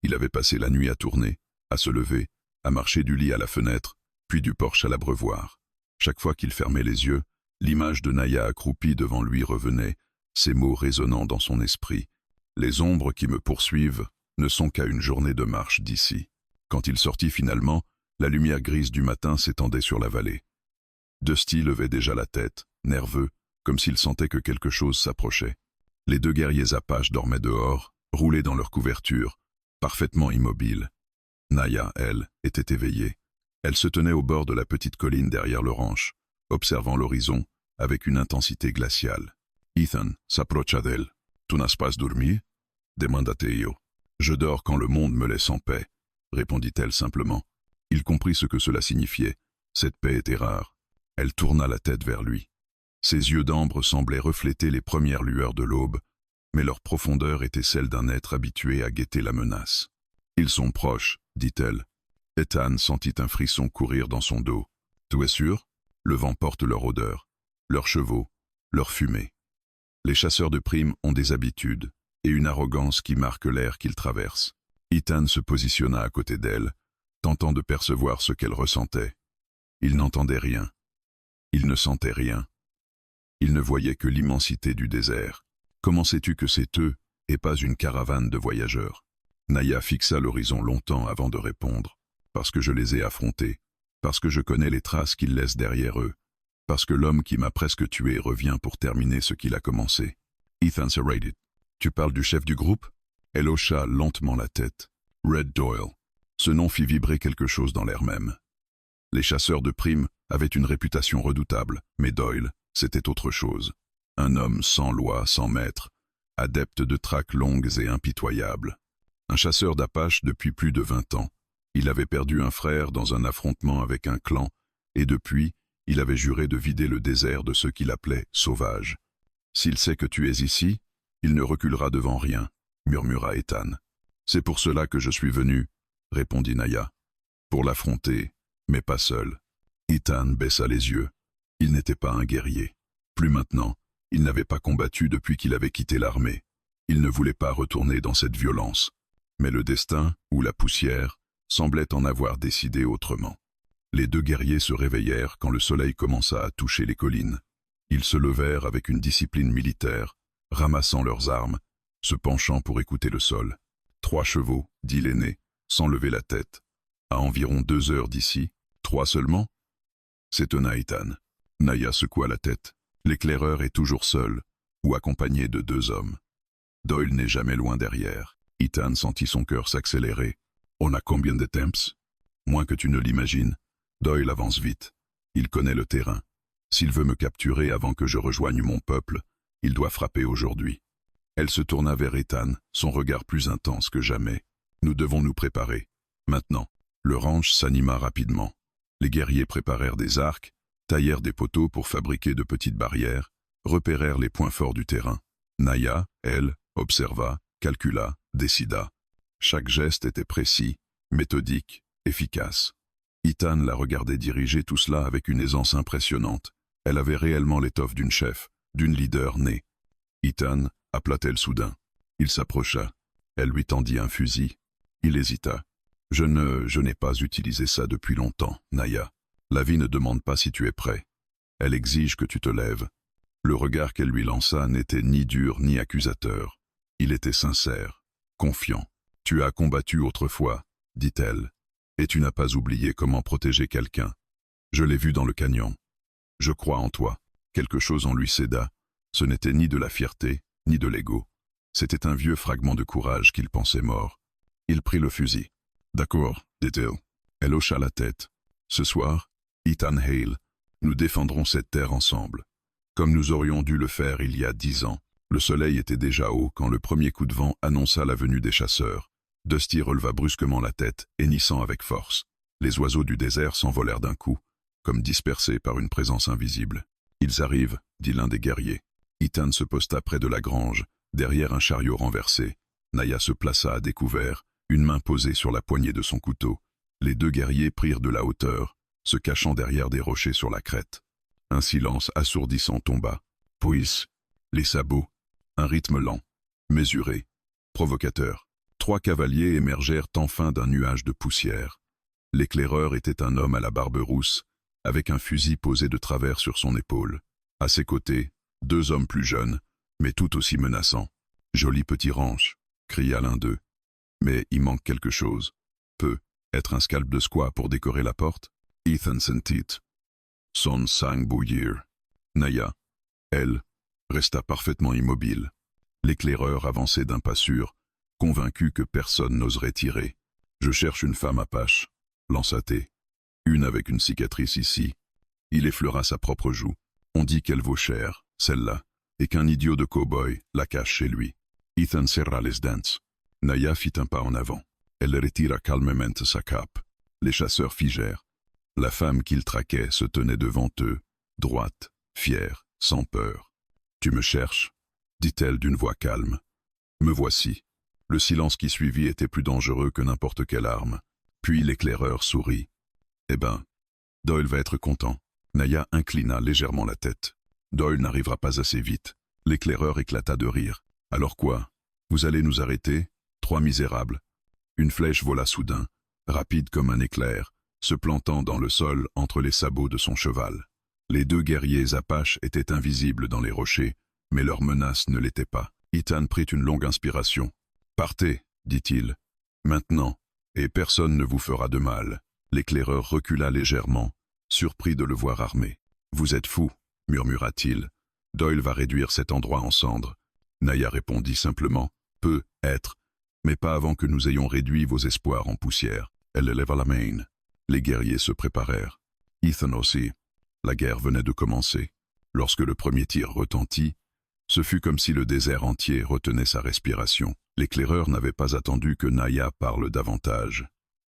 Il avait passé la nuit à tourner, à se lever, à marcher du lit à la fenêtre, puis du porche à l'abreuvoir. Chaque fois qu'il fermait les yeux, l'image de Naya accroupie devant lui revenait, ces mots résonnant dans son esprit. Les ombres qui me poursuivent ne sont qu'à une journée de marche d'ici. Quand il sortit finalement, la lumière grise du matin s'étendait sur la vallée. Dusty levait déjà la tête, nerveux, comme s'il sentait que quelque chose s'approchait. Les deux guerriers apaches dormaient dehors, roulés dans leur couverture, parfaitement immobiles. Naya, elle, était éveillée. Elle se tenait au bord de la petite colline derrière le ranch, observant l'horizon avec une intensité glaciale. Ethan s'approcha d'elle. « Tu n'as pas dormi ?» demanda Teo. « Je dors quand le monde me laisse en paix », répondit-elle simplement. Il comprit ce que cela signifiait. Cette paix était rare. Elle tourna la tête vers lui. Ses yeux d'ambre semblaient refléter les premières lueurs de l'aube, mais leur profondeur était celle d'un être habitué à guetter la menace. « Ils sont proches, dit-elle. Ethan sentit un frisson courir dans son dos. « Tu es sûr? Le vent porte leur odeur, leurs chevaux, leur fumée. Les chasseurs de primes ont des habitudes et une arrogance qui marque l'air qu'ils traversent. » Ethan se positionna à côté d'elle, tentant de percevoir ce qu'elle ressentait. Il n'entendait rien. Il ne sentait rien. Il ne voyait que l'immensité du désert. « Comment sais-tu que c'est eux et pas une caravane de voyageurs ?» Naya fixa l'horizon longtemps avant de répondre. « Parce que je les ai affrontés, parce que je connais les traces qu'ils laissent derrière eux, parce que l'homme qui m'a presque tué revient pour terminer ce qu'il a commencé. » Ethan se raidit. « Tu parles du chef du groupe ?» Elle hocha lentement la tête. « Red Doyle. » Ce nom fit vibrer quelque chose dans l'air même. Les chasseurs de primes avaient une réputation redoutable, mais Doyle, c'était autre chose. Un homme sans loi, sans maître, adepte de traques longues et impitoyables. Un chasseur d'Apaches depuis plus de 20 ans. Il avait perdu un frère dans un affrontement avec un clan, et depuis, il avait juré de vider le désert de ceux qu'il appelait sauvages. « S'il sait que tu es ici, il ne reculera devant rien, » murmura Ethan. « C'est pour cela que je suis venu, » répondit Naya. « Pour l'affronter, mais pas seul. » Ethan baissa les yeux. Il n'était pas un guerrier. Plus maintenant, il n'avait pas combattu depuis qu'il avait quitté l'armée. Il ne voulait pas retourner dans cette violence. Mais le destin, ou la poussière, semblait en avoir décidé autrement. Les deux guerriers se réveillèrent quand le soleil commença à toucher les collines. Ils se levèrent avec une discipline militaire, ramassant leurs armes, se penchant pour écouter le sol. 3 chevaux, dit l'aîné, sans lever la tête. À environ 2 heures d'ici, 3 seulement? S'étonna Ethan. Naya secoua la tête. L'éclaireur est toujours seul, ou accompagné de 2 hommes. Doyle n'est jamais loin derrière. Ethan sentit son cœur s'accélérer. On a combien de temps? Moins que tu ne l'imagines. Doyle avance vite. Il connaît le terrain. S'il veut me capturer avant que je rejoigne mon peuple, il doit frapper aujourd'hui. Elle se tourna vers Ethan, son regard plus intense que jamais. Nous devons nous préparer. Maintenant. Le ranch s'anima rapidement. Les guerriers préparèrent des arcs, taillèrent des poteaux pour fabriquer de petites barrières, repérèrent les points forts du terrain. Naya, elle, observa, calcula, décida. Chaque geste était précis, méthodique, efficace. Ethan la regardait diriger tout cela avec une aisance impressionnante. Elle avait réellement l'étoffe d'une chef, d'une leader née. Ethan, appela-t-elle soudain. Il s'approcha. Elle lui tendit un fusil. Il hésita. Je n'ai pas utilisé ça depuis longtemps, Naya. La vie ne demande pas si tu es prêt. Elle exige que tu te lèves. Le regard qu'elle lui lança n'était ni dur ni accusateur. Il était sincère, confiant. Tu as combattu autrefois, dit-elle, et tu n'as pas oublié comment protéger quelqu'un. Je l'ai vu dans le canyon. Je crois en toi. Quelque chose en lui céda. Ce n'était ni de la fierté, ni de l'ego. C'était un vieux fragment de courage qu'il pensait mort. Il prit le fusil. D'accord, dit-elle. Elle hocha la tête. Ce soir, Ethan Hale, nous défendrons cette terre ensemble. Comme nous aurions dû le faire il y a 10 ans. Le soleil était déjà haut quand le premier coup de vent annonça la venue des chasseurs. Dusty releva brusquement la tête, hennissant avec force. Les oiseaux du désert s'envolèrent d'un coup, comme dispersés par une présence invisible. Ils arrivent, dit l'un des guerriers. Ethan se posta près de la grange, derrière un chariot renversé. Naya se plaça à découvert, une main posée sur la poignée de son couteau. Les 2 guerriers prirent de la hauteur, se cachant derrière des rochers sur la crête. Un silence assourdissant tomba. Puis, les sabots, un rythme lent, mesuré, provocateur. 3 cavaliers émergèrent enfin d'un nuage de poussière. L'éclaireur était un homme à la barbe rousse, avec un fusil posé de travers sur son épaule. À ses côtés, 2 hommes plus jeunes, mais tout aussi menaçants. « Joli petit ranch !» cria l'un d'eux. Mais il manque quelque chose. Peut être un scalp de squaw pour décorer la porte? Ethan sentit son sang bouillir. Naya, elle, resta parfaitement immobile. L'éclaireur avançait d'un pas sûr, convaincu que personne n'oserait tirer. Je cherche une femme apache, lança-t-il. Une avec une cicatrice ici. Il effleura sa propre joue. On dit qu'elle vaut cher, celle-là, et qu'un idiot de cow-boy la cache chez lui. Ethan serra les dents. Naya fit un pas en avant. Elle retira calmement sa cape. Les chasseurs figèrent. La femme qu'ils traquaient se tenait devant eux, droite, fière, sans peur. « Tu me cherches ?» dit-elle d'une voix calme. « Me voici. » Le silence qui suivit était plus dangereux que n'importe quelle arme. Puis l'éclaireur sourit. « Eh ben, Doyle va être content. » Naya inclina légèrement la tête. « Doyle n'arrivera pas assez vite. » L'éclaireur éclata de rire. « Alors quoi? Vous allez nous arrêter? 3 misérables. » Une flèche vola soudain, rapide comme un éclair, se plantant dans le sol entre les sabots de son cheval. Les 2 guerriers apaches étaient invisibles dans les rochers, mais leur menace ne l'était pas. Ethan prit une longue inspiration. « Partez, dit-il. Maintenant, et personne ne vous fera de mal. » L'éclaireur recula légèrement, surpris de le voir armé. « Vous êtes fou, murmura-t-il. Doyle va réduire cet endroit en cendres. » Naya répondit simplement. « Peut être, mais pas avant que nous ayons réduit vos espoirs en poussière. » Elle leva la main. Les guerriers se préparèrent. Ethan aussi. La guerre venait de commencer. Lorsque le premier tir retentit, ce fut comme si le désert entier retenait sa respiration. L'éclaireur n'avait pas attendu que Naya parle davantage.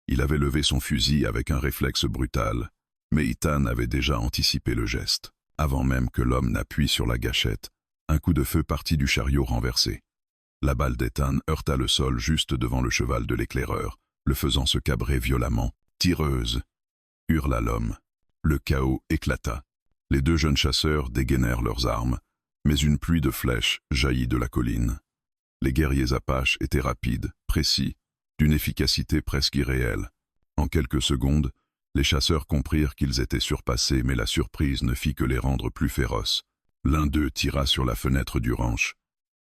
Il avait levé son fusil avec un réflexe brutal, mais Ethan avait déjà anticipé le geste. Avant même que l'homme n'appuie sur la gâchette, un coup de feu partit du chariot renversé. La balle d'Ethan heurta le sol juste devant le cheval de l'éclaireur, le faisant se cabrer violemment. « Tireuse !» hurla l'homme. Le chaos éclata. Les 2 jeunes chasseurs dégainèrent leurs armes, mais une pluie de flèches jaillit de la colline. Les guerriers apaches étaient rapides, précis, d'une efficacité presque irréelle. En quelques secondes, les chasseurs comprirent qu'ils étaient surpassés, mais la surprise ne fit que les rendre plus féroces. L'un d'eux tira sur la fenêtre du ranch.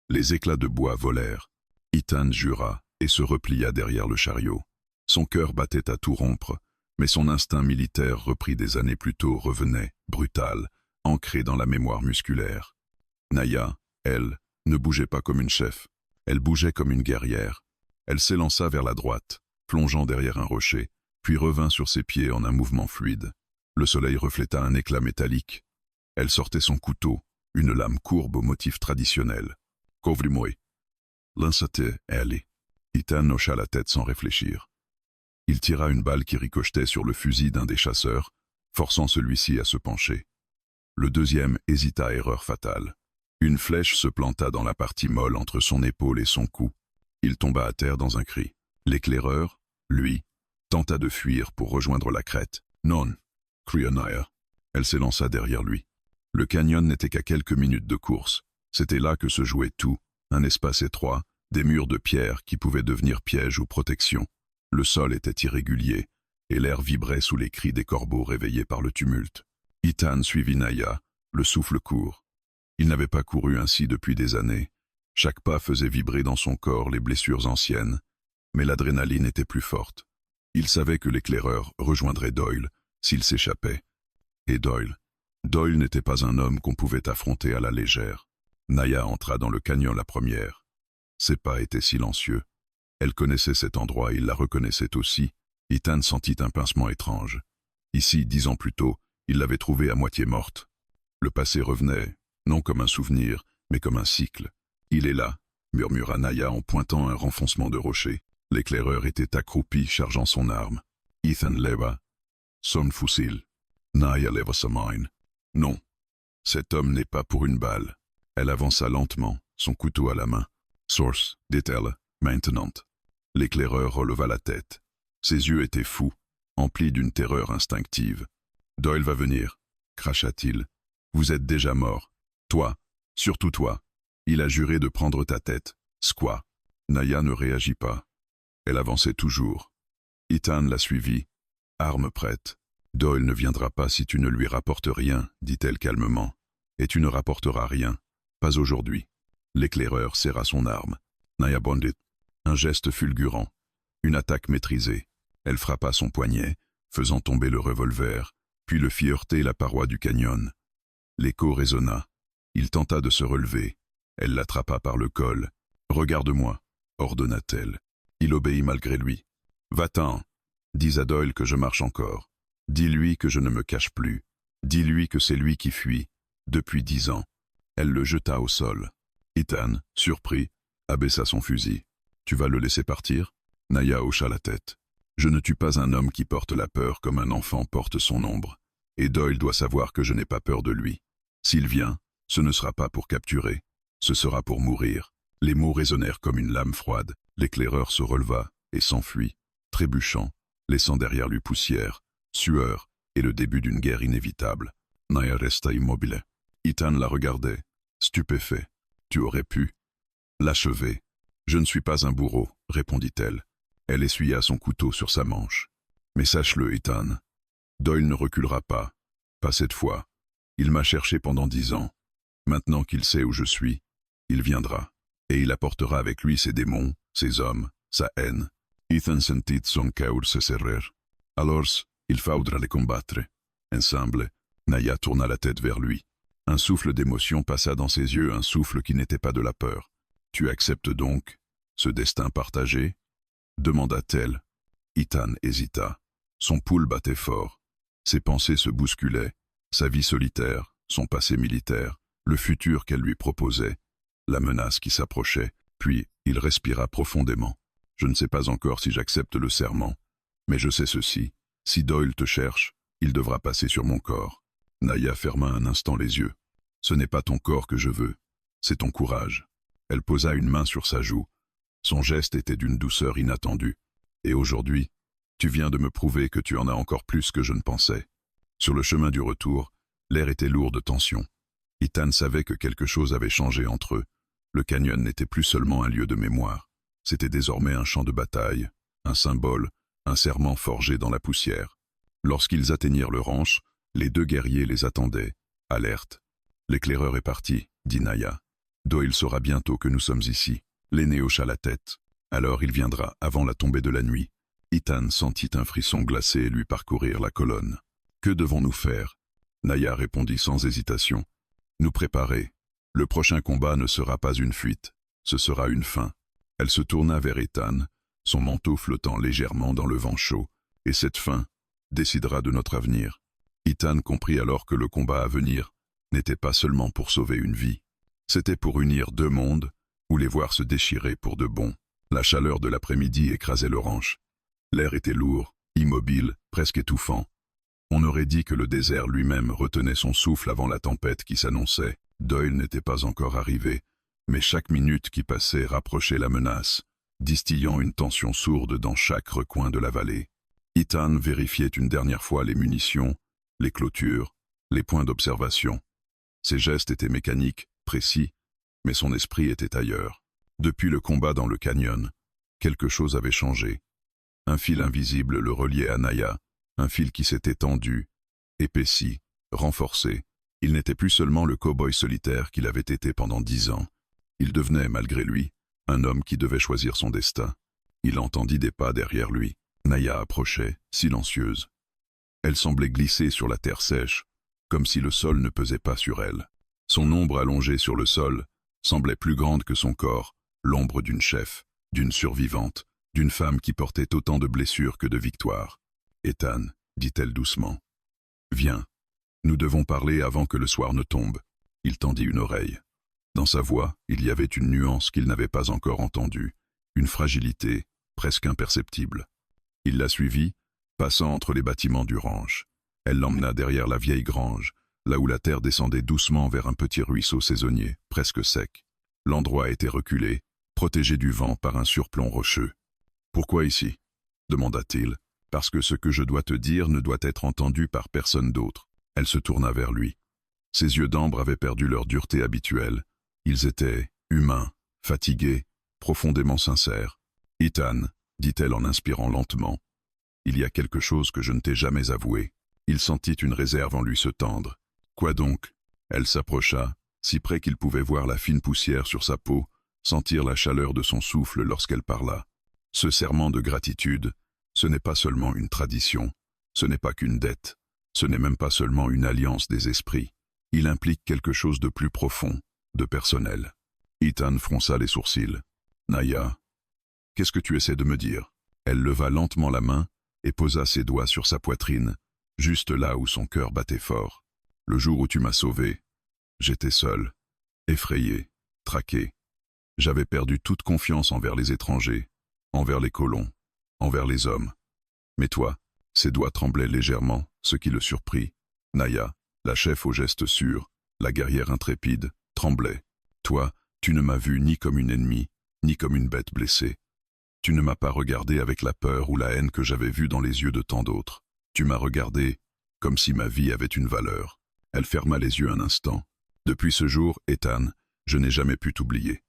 Les éclats de bois volèrent. Ethan jura et se replia derrière le chariot. Son cœur battait à tout rompre, mais son instinct militaire repris des années plus tôt revenait, brutal, ancré dans la mémoire musculaire. Naya, elle, ne bougeait pas comme une chef. Elle bougeait comme une guerrière. Elle s'élança vers la droite, plongeant derrière un rocher, puis revint sur ses pieds en un mouvement fluide. Le soleil refléta un éclat métallique. Elle sortait son couteau, une lame courbe au motif traditionnel. « Couvre-moi. » Lance-te, elle. Ethan hocha la tête sans réfléchir. Il tira une balle qui ricochetait sur le fusil d'un des chasseurs, forçant celui-ci à se pencher. Le deuxième hésita, erreur fatale. Une flèche se planta dans la partie molle entre son épaule et son cou. Il tomba à terre dans un cri. L'éclaireur, lui, tenta de fuir pour rejoindre la crête. « Non !» cria Naya. Elle s'élança derrière lui. Le canyon n'était qu'à quelques minutes de course. C'était là que se jouait tout, un espace étroit, des murs de pierre qui pouvaient devenir pièges ou protection. Le sol était irrégulier, et l'air vibrait sous les cris des corbeaux réveillés par le tumulte. Ethan suivit Naya, le souffle court. Il n'avait pas couru ainsi depuis des années. Chaque pas faisait vibrer dans son corps les blessures anciennes, mais l'adrénaline était plus forte. Il savait que l'éclaireur rejoindrait Doyle s'il s'échappait. Et Doyle n'était pas un homme qu'on pouvait affronter à la légère. Naya entra dans le canyon la première. Ses pas étaient silencieux. Elle connaissait cet endroit et il la reconnaissait aussi. Ethan sentit un pincement étrange. Ici, 10 ans plus tôt, il l'avait trouvée à moitié morte. Le passé revenait, non comme un souvenir, mais comme un cycle. « Il est là », murmura Naya en pointant un renfoncement de rocher. L'éclaireur était accroupi, chargeant son arme. Ethan leva son fusil. Naya leva sa main. « Non, cet homme n'est pas pour une balle. » Elle avança lentement, son couteau à la main. « Source, dit-elle, maintenant. » L'éclaireur releva la tête. Ses yeux étaient fous, emplis d'une terreur instinctive. « Doyle va venir, » cracha-t-il. « Vous êtes déjà mort. Toi, surtout toi. Il a juré de prendre ta tête. Squaw. » Naya ne réagit pas. Elle avançait toujours. Ethan la suivit, arme prête. « Doyle ne viendra pas si tu ne lui rapportes rien, » dit-elle calmement. « Et tu ne rapporteras rien. Pas aujourd'hui. » L'éclaireur serra son arme. Naya bondit. Un geste fulgurant. Une attaque maîtrisée. Elle frappa son poignet, faisant tomber le revolver, puis le fit heurter la paroi du canyon. L'écho résonna. Il tenta de se relever. Elle l'attrapa par le col. « Regarde-moi, » ordonna-t-elle. Il obéit malgré lui. « Va-t'en. Dis à Doyle que je marche encore. Dis-lui que je ne me cache plus. Dis-lui que c'est lui qui fuit. Depuis 10 ans. » Elle le jeta au sol. Ethan, surpris, abaissa son fusil. « Tu vas le laisser partir ?» Naya hocha la tête. « Je ne tue pas un homme qui porte la peur comme un enfant porte son ombre. Et Doyle doit savoir que je n'ai pas peur de lui. S'il vient, ce ne sera pas pour capturer. Ce sera pour mourir. » Les mots résonnèrent comme une lame froide. L'éclaireur se releva et s'enfuit, trébuchant, laissant derrière lui poussière, sueur et le début d'une guerre inévitable. Naya resta immobile. Ethan la regardait, stupéfait. « Tu aurais pu l'achever. »« Je ne suis pas un bourreau, » répondit-elle. Elle essuya son couteau sur sa manche. « Mais sache-le, Ethan. Doyle ne reculera pas. Pas cette fois. Il m'a cherché pendant 10 ans. Maintenant qu'il sait où je suis, il viendra. Et il apportera avec lui ses démons, ses hommes, sa haine. » Ethan sentit son cœur se serrer. « Alors, il faudra les combattre. » Ensemble, Naya tourna la tête vers lui. Un souffle d'émotion passa dans ses yeux, un souffle qui n'était pas de la peur. « Tu acceptes donc ce destin partagé ?» demanda-t-elle. Ethan hésita. Son pouls battait fort. Ses pensées se bousculaient. Sa vie solitaire, son passé militaire, le futur qu'elle lui proposait, la menace qui s'approchait. Puis, il respira profondément. « Je ne sais pas encore si j'accepte le serment, mais je sais ceci. Si Doyle te cherche, il devra passer sur mon corps. » Naya ferma un instant les yeux. « Ce n'est pas ton corps que je veux, c'est ton courage. » Elle posa une main sur sa joue. Son geste était d'une douceur inattendue. « Et aujourd'hui, tu viens de me prouver que tu en as encore plus que je ne pensais. » Sur le chemin du retour, l'air était lourd de tension. Ethan savait que quelque chose avait changé entre eux. Le canyon n'était plus seulement un lieu de mémoire. C'était désormais un champ de bataille, un symbole, un serment forgé dans la poussière. Lorsqu'ils atteignirent le ranch, les 2 guerriers les attendaient, alertes. L'éclaireur est parti, dit Naya. Doyle saura bientôt que nous sommes ici. L'aîné hocha la tête. Alors il viendra, avant la tombée de la nuit. Ethan sentit un frisson glacé lui parcourir la colonne. Que devons-nous faire? Naya répondit sans hésitation. Nous préparer. Le prochain combat ne sera pas une fuite, ce sera une fin. Elle se tourna vers Ethan, son manteau flottant légèrement dans le vent chaud, et cette fin décidera de notre avenir. Ethan comprit alors que le combat à venir n'était pas seulement pour sauver une vie, c'était pour unir deux mondes ou les voir se déchirer pour de bon. La chaleur de l'après-midi écrasait le ranch. L'air était lourd, immobile, presque étouffant. On aurait dit que le désert lui-même retenait son souffle avant la tempête qui s'annonçait. Doyle n'était pas encore arrivé, mais chaque minute qui passait rapprochait la menace, distillant une tension sourde dans chaque recoin de la vallée. Ethan vérifiait une dernière fois les munitions, les clôtures, les points d'observation. Ses gestes étaient mécaniques, précis, mais son esprit était ailleurs. Depuis le combat dans le canyon, quelque chose avait changé. Un fil invisible le reliait à Naya, un fil qui s'était tendu, épaissi, renforcé. Il n'était plus seulement le cow-boy solitaire qu'il avait été pendant 10 ans. Il devenait, malgré lui, un homme qui devait choisir son destin. Il entendit des pas derrière lui. Naya approchait, silencieuse. Elle semblait glisser sur la terre sèche, comme si le sol ne pesait pas sur elle. Son ombre allongée sur le sol semblait plus grande que son corps, l'ombre d'une chef, d'une survivante, d'une femme qui portait autant de blessures que de victoires. « Ethan, dit-elle doucement, viens. Nous devons parler avant que le soir ne tombe. » Il tendit une oreille. Dans sa voix, il y avait une nuance qu'il n'avait pas encore entendue, une fragilité presque imperceptible. Il la suivit, passant entre les bâtiments du ranch. Elle l'emmena derrière la vieille grange, là où la terre descendait doucement vers un petit ruisseau saisonnier, presque sec. L'endroit était reculé, protégé du vent par un surplomb rocheux. « Pourquoi ici ?» demanda-t-il. « Parce que ce que je dois te dire ne doit être entendu par personne d'autre. » Elle se tourna vers lui. Ses yeux d'ambre avaient perdu leur dureté habituelle. Ils étaient humains, fatigués, profondément sincères. « Ethan, dit-elle en inspirant lentement, il y a quelque chose que je ne t'ai jamais avoué. » Il sentit une réserve en lui se tendre. « Quoi donc ?» Elle s'approcha, si près qu'il pouvait voir la fine poussière sur sa peau, sentir la chaleur de son souffle lorsqu'elle parla. Ce serment de gratitude, ce n'est pas seulement une tradition, ce n'est pas qu'une dette, ce n'est même pas seulement une alliance des esprits. Il implique quelque chose de plus profond, de personnel. Ethan fronça les sourcils. « Naya, qu'est-ce que tu essaies de me dire ?» Elle leva lentement la main et posa ses doigts sur sa poitrine, juste là où son cœur battait fort. « Le jour où tu m'as sauvé, j'étais seul, effrayé, traqué. J'avais perdu toute confiance envers les étrangers, envers les colons, envers les hommes. Mais toi, » ses doigts tremblaient légèrement, ce qui le surprit. Naya, la chef au geste sûr, la guerrière intrépide, tremblait. « Toi, tu ne m'as vu ni comme une ennemie, ni comme une bête blessée. Tu ne m'as pas regardé avec la peur ou la haine que j'avais vue dans les yeux de tant d'autres. Tu m'as regardé comme si ma vie avait une valeur. » Elle ferma les yeux un instant. « Depuis ce jour, Ethan, je n'ai jamais pu t'oublier.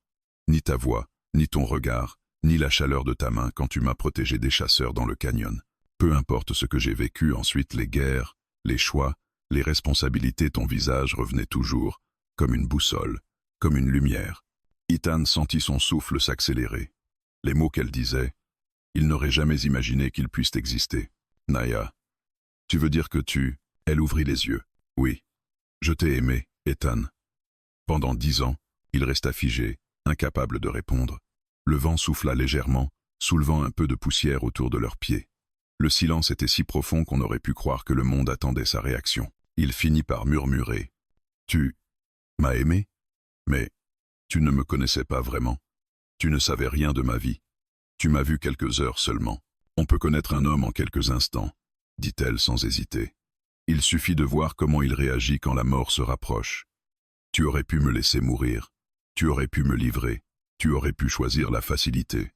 Ni ta voix, ni ton regard, ni la chaleur de ta main quand tu m'as protégé des chasseurs dans le canyon. Peu importe ce que j'ai vécu ensuite, les guerres, les choix, les responsabilités, ton visage revenait toujours, comme une boussole, comme une lumière. » Ethan sentit son souffle s'accélérer. Les mots qu'elle disait, il n'aurait jamais imaginé qu'ils puissent exister. « Naya, tu veux dire que tu... » Elle ouvrit les yeux. « Oui, je t'ai aimé, Ethan. » Pendant 10 ans, il resta figé, incapable de répondre. Le vent souffla légèrement, soulevant un peu de poussière autour de leurs pieds. Le silence était si profond qu'on aurait pu croire que le monde attendait sa réaction. Il finit par murmurer. « Tu m'as aimé? Mais tu ne me connaissais pas vraiment. Tu ne savais rien de ma vie. Tu m'as vu quelques heures seulement. On peut connaître un homme en quelques instants, » dit-elle sans hésiter. « Il suffit de voir comment il réagit quand la mort se rapproche. Tu aurais pu me laisser mourir. Tu aurais pu me livrer. Tu aurais pu choisir la facilité.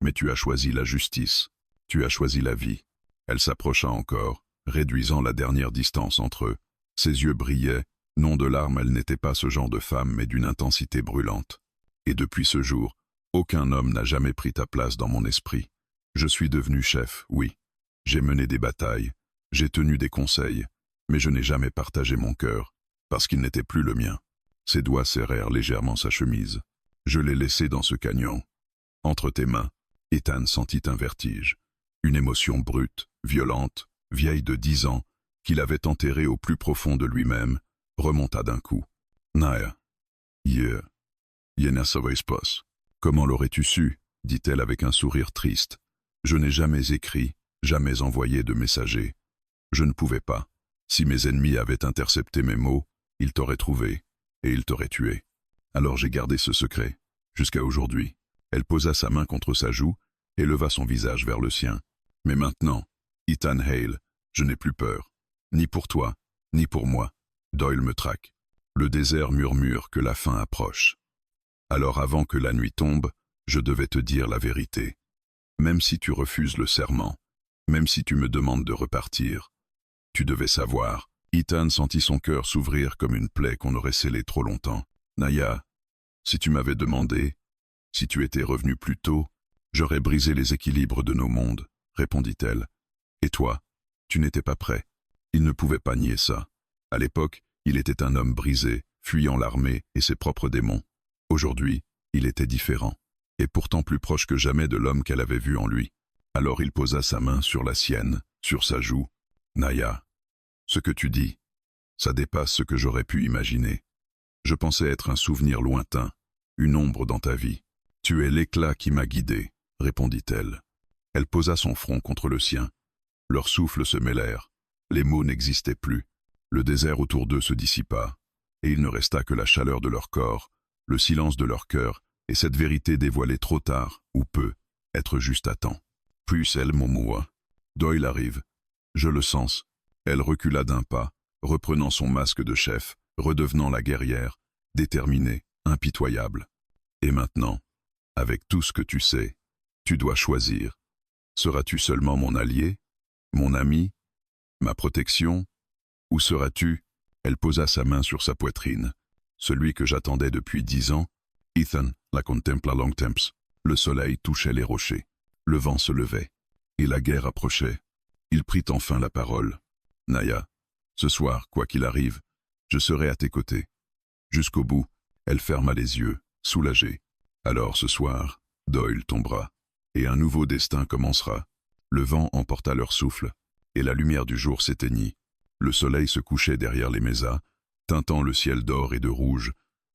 Mais tu as choisi la justice. Tu as choisi la vie. » Elle s'approcha encore, réduisant la dernière distance entre eux. Ses yeux brillaient. Non de larmes, elle n'était pas ce genre de femme, mais d'une intensité brûlante. « Et depuis ce jour, aucun homme n'a jamais pris ta place dans mon esprit. Je suis devenu chef, oui. J'ai mené des batailles. J'ai tenu des conseils. Mais je n'ai jamais partagé mon cœur. parce qu'il n'était plus le mien. Ses doigts serrèrent légèrement sa chemise. Je l'ai laissé dans ce canyon. Entre tes mains, Ethan sentit un vertige. Une émotion brute, violente, vieille de 10 ans, qu'il avait enterrée au plus profond de lui-même, remonta d'un coup. Naya, Yena savais pas. Comment l'aurais-tu su? Dit-elle avec un sourire triste. Je n'ai jamais écrit, jamais envoyé de messager. Je ne pouvais pas. Si mes ennemis avaient intercepté mes mots, ils t'auraient trouvé, et ils t'auraient tué. Alors j'ai gardé ce secret, jusqu'à aujourd'hui. Elle posa sa main contre sa joue et leva son visage vers le sien. Mais maintenant, Ethan Hale, je n'ai plus peur. Ni pour toi, ni pour moi. Doyle me traque. Le désert murmure que la fin approche. Alors avant que la nuit tombe, je devais te dire la vérité. Même si tu refuses le serment, même si tu me demandes de repartir, tu devais savoir. Ethan sentit son cœur s'ouvrir comme une plaie qu'on aurait scellée trop longtemps. Naya, si tu m'avais demandé, si tu étais revenu plus tôt, j'aurais brisé les équilibres de nos mondes, répondit-elle. Et toi, tu n'étais pas prêt. Il ne pouvait pas nier ça. À l'époque, il était un homme brisé, fuyant l'armée et ses propres démons. Aujourd'hui, il était différent, et pourtant plus proche que jamais de l'homme qu'elle avait vu en lui. Alors il posa sa main sur la sienne, sur sa joue. Naya, ce que tu dis, ça dépasse ce que j'aurais pu imaginer. Je pensais être un souvenir lointain, une ombre dans ta vie. Tu es l'éclat qui m'a guidé, répondit-elle. Elle posa son front contre le sien. Leurs souffles se mêlèrent. Les mots n'existaient plus. Le désert autour d'eux se dissipa, et il ne resta que la chaleur de leur corps, le silence de leur cœur, et cette vérité dévoilée trop tard, ou peu, être juste à temps. Puis elle murmura. Doyle arrive. Je le sens. Elle recula d'un pas, reprenant son masque de chef, redevenant la guerrière, déterminée, impitoyable. Et maintenant, avec tout ce que tu sais, tu dois choisir. Seras-tu seulement mon allié, mon ami, ma protection, ou seras-tu, elle posa sa main sur sa poitrine, celui que j'attendais depuis 10 ans? Ethan la contempla longtemps. Le soleil touchait les rochers, le vent se levait, et la guerre approchait. Il prit enfin la parole. Naya, ce soir, quoi qu'il arrive, je serai à tes côtés. Jusqu'au bout, elle ferma les yeux, soulagée. Alors ce soir, Doyle tombera, et un nouveau destin commencera. Le vent emporta leur souffle, et la lumière du jour s'éteignit. Le soleil se couchait derrière les mésas, teintant le ciel d'or et de rouge,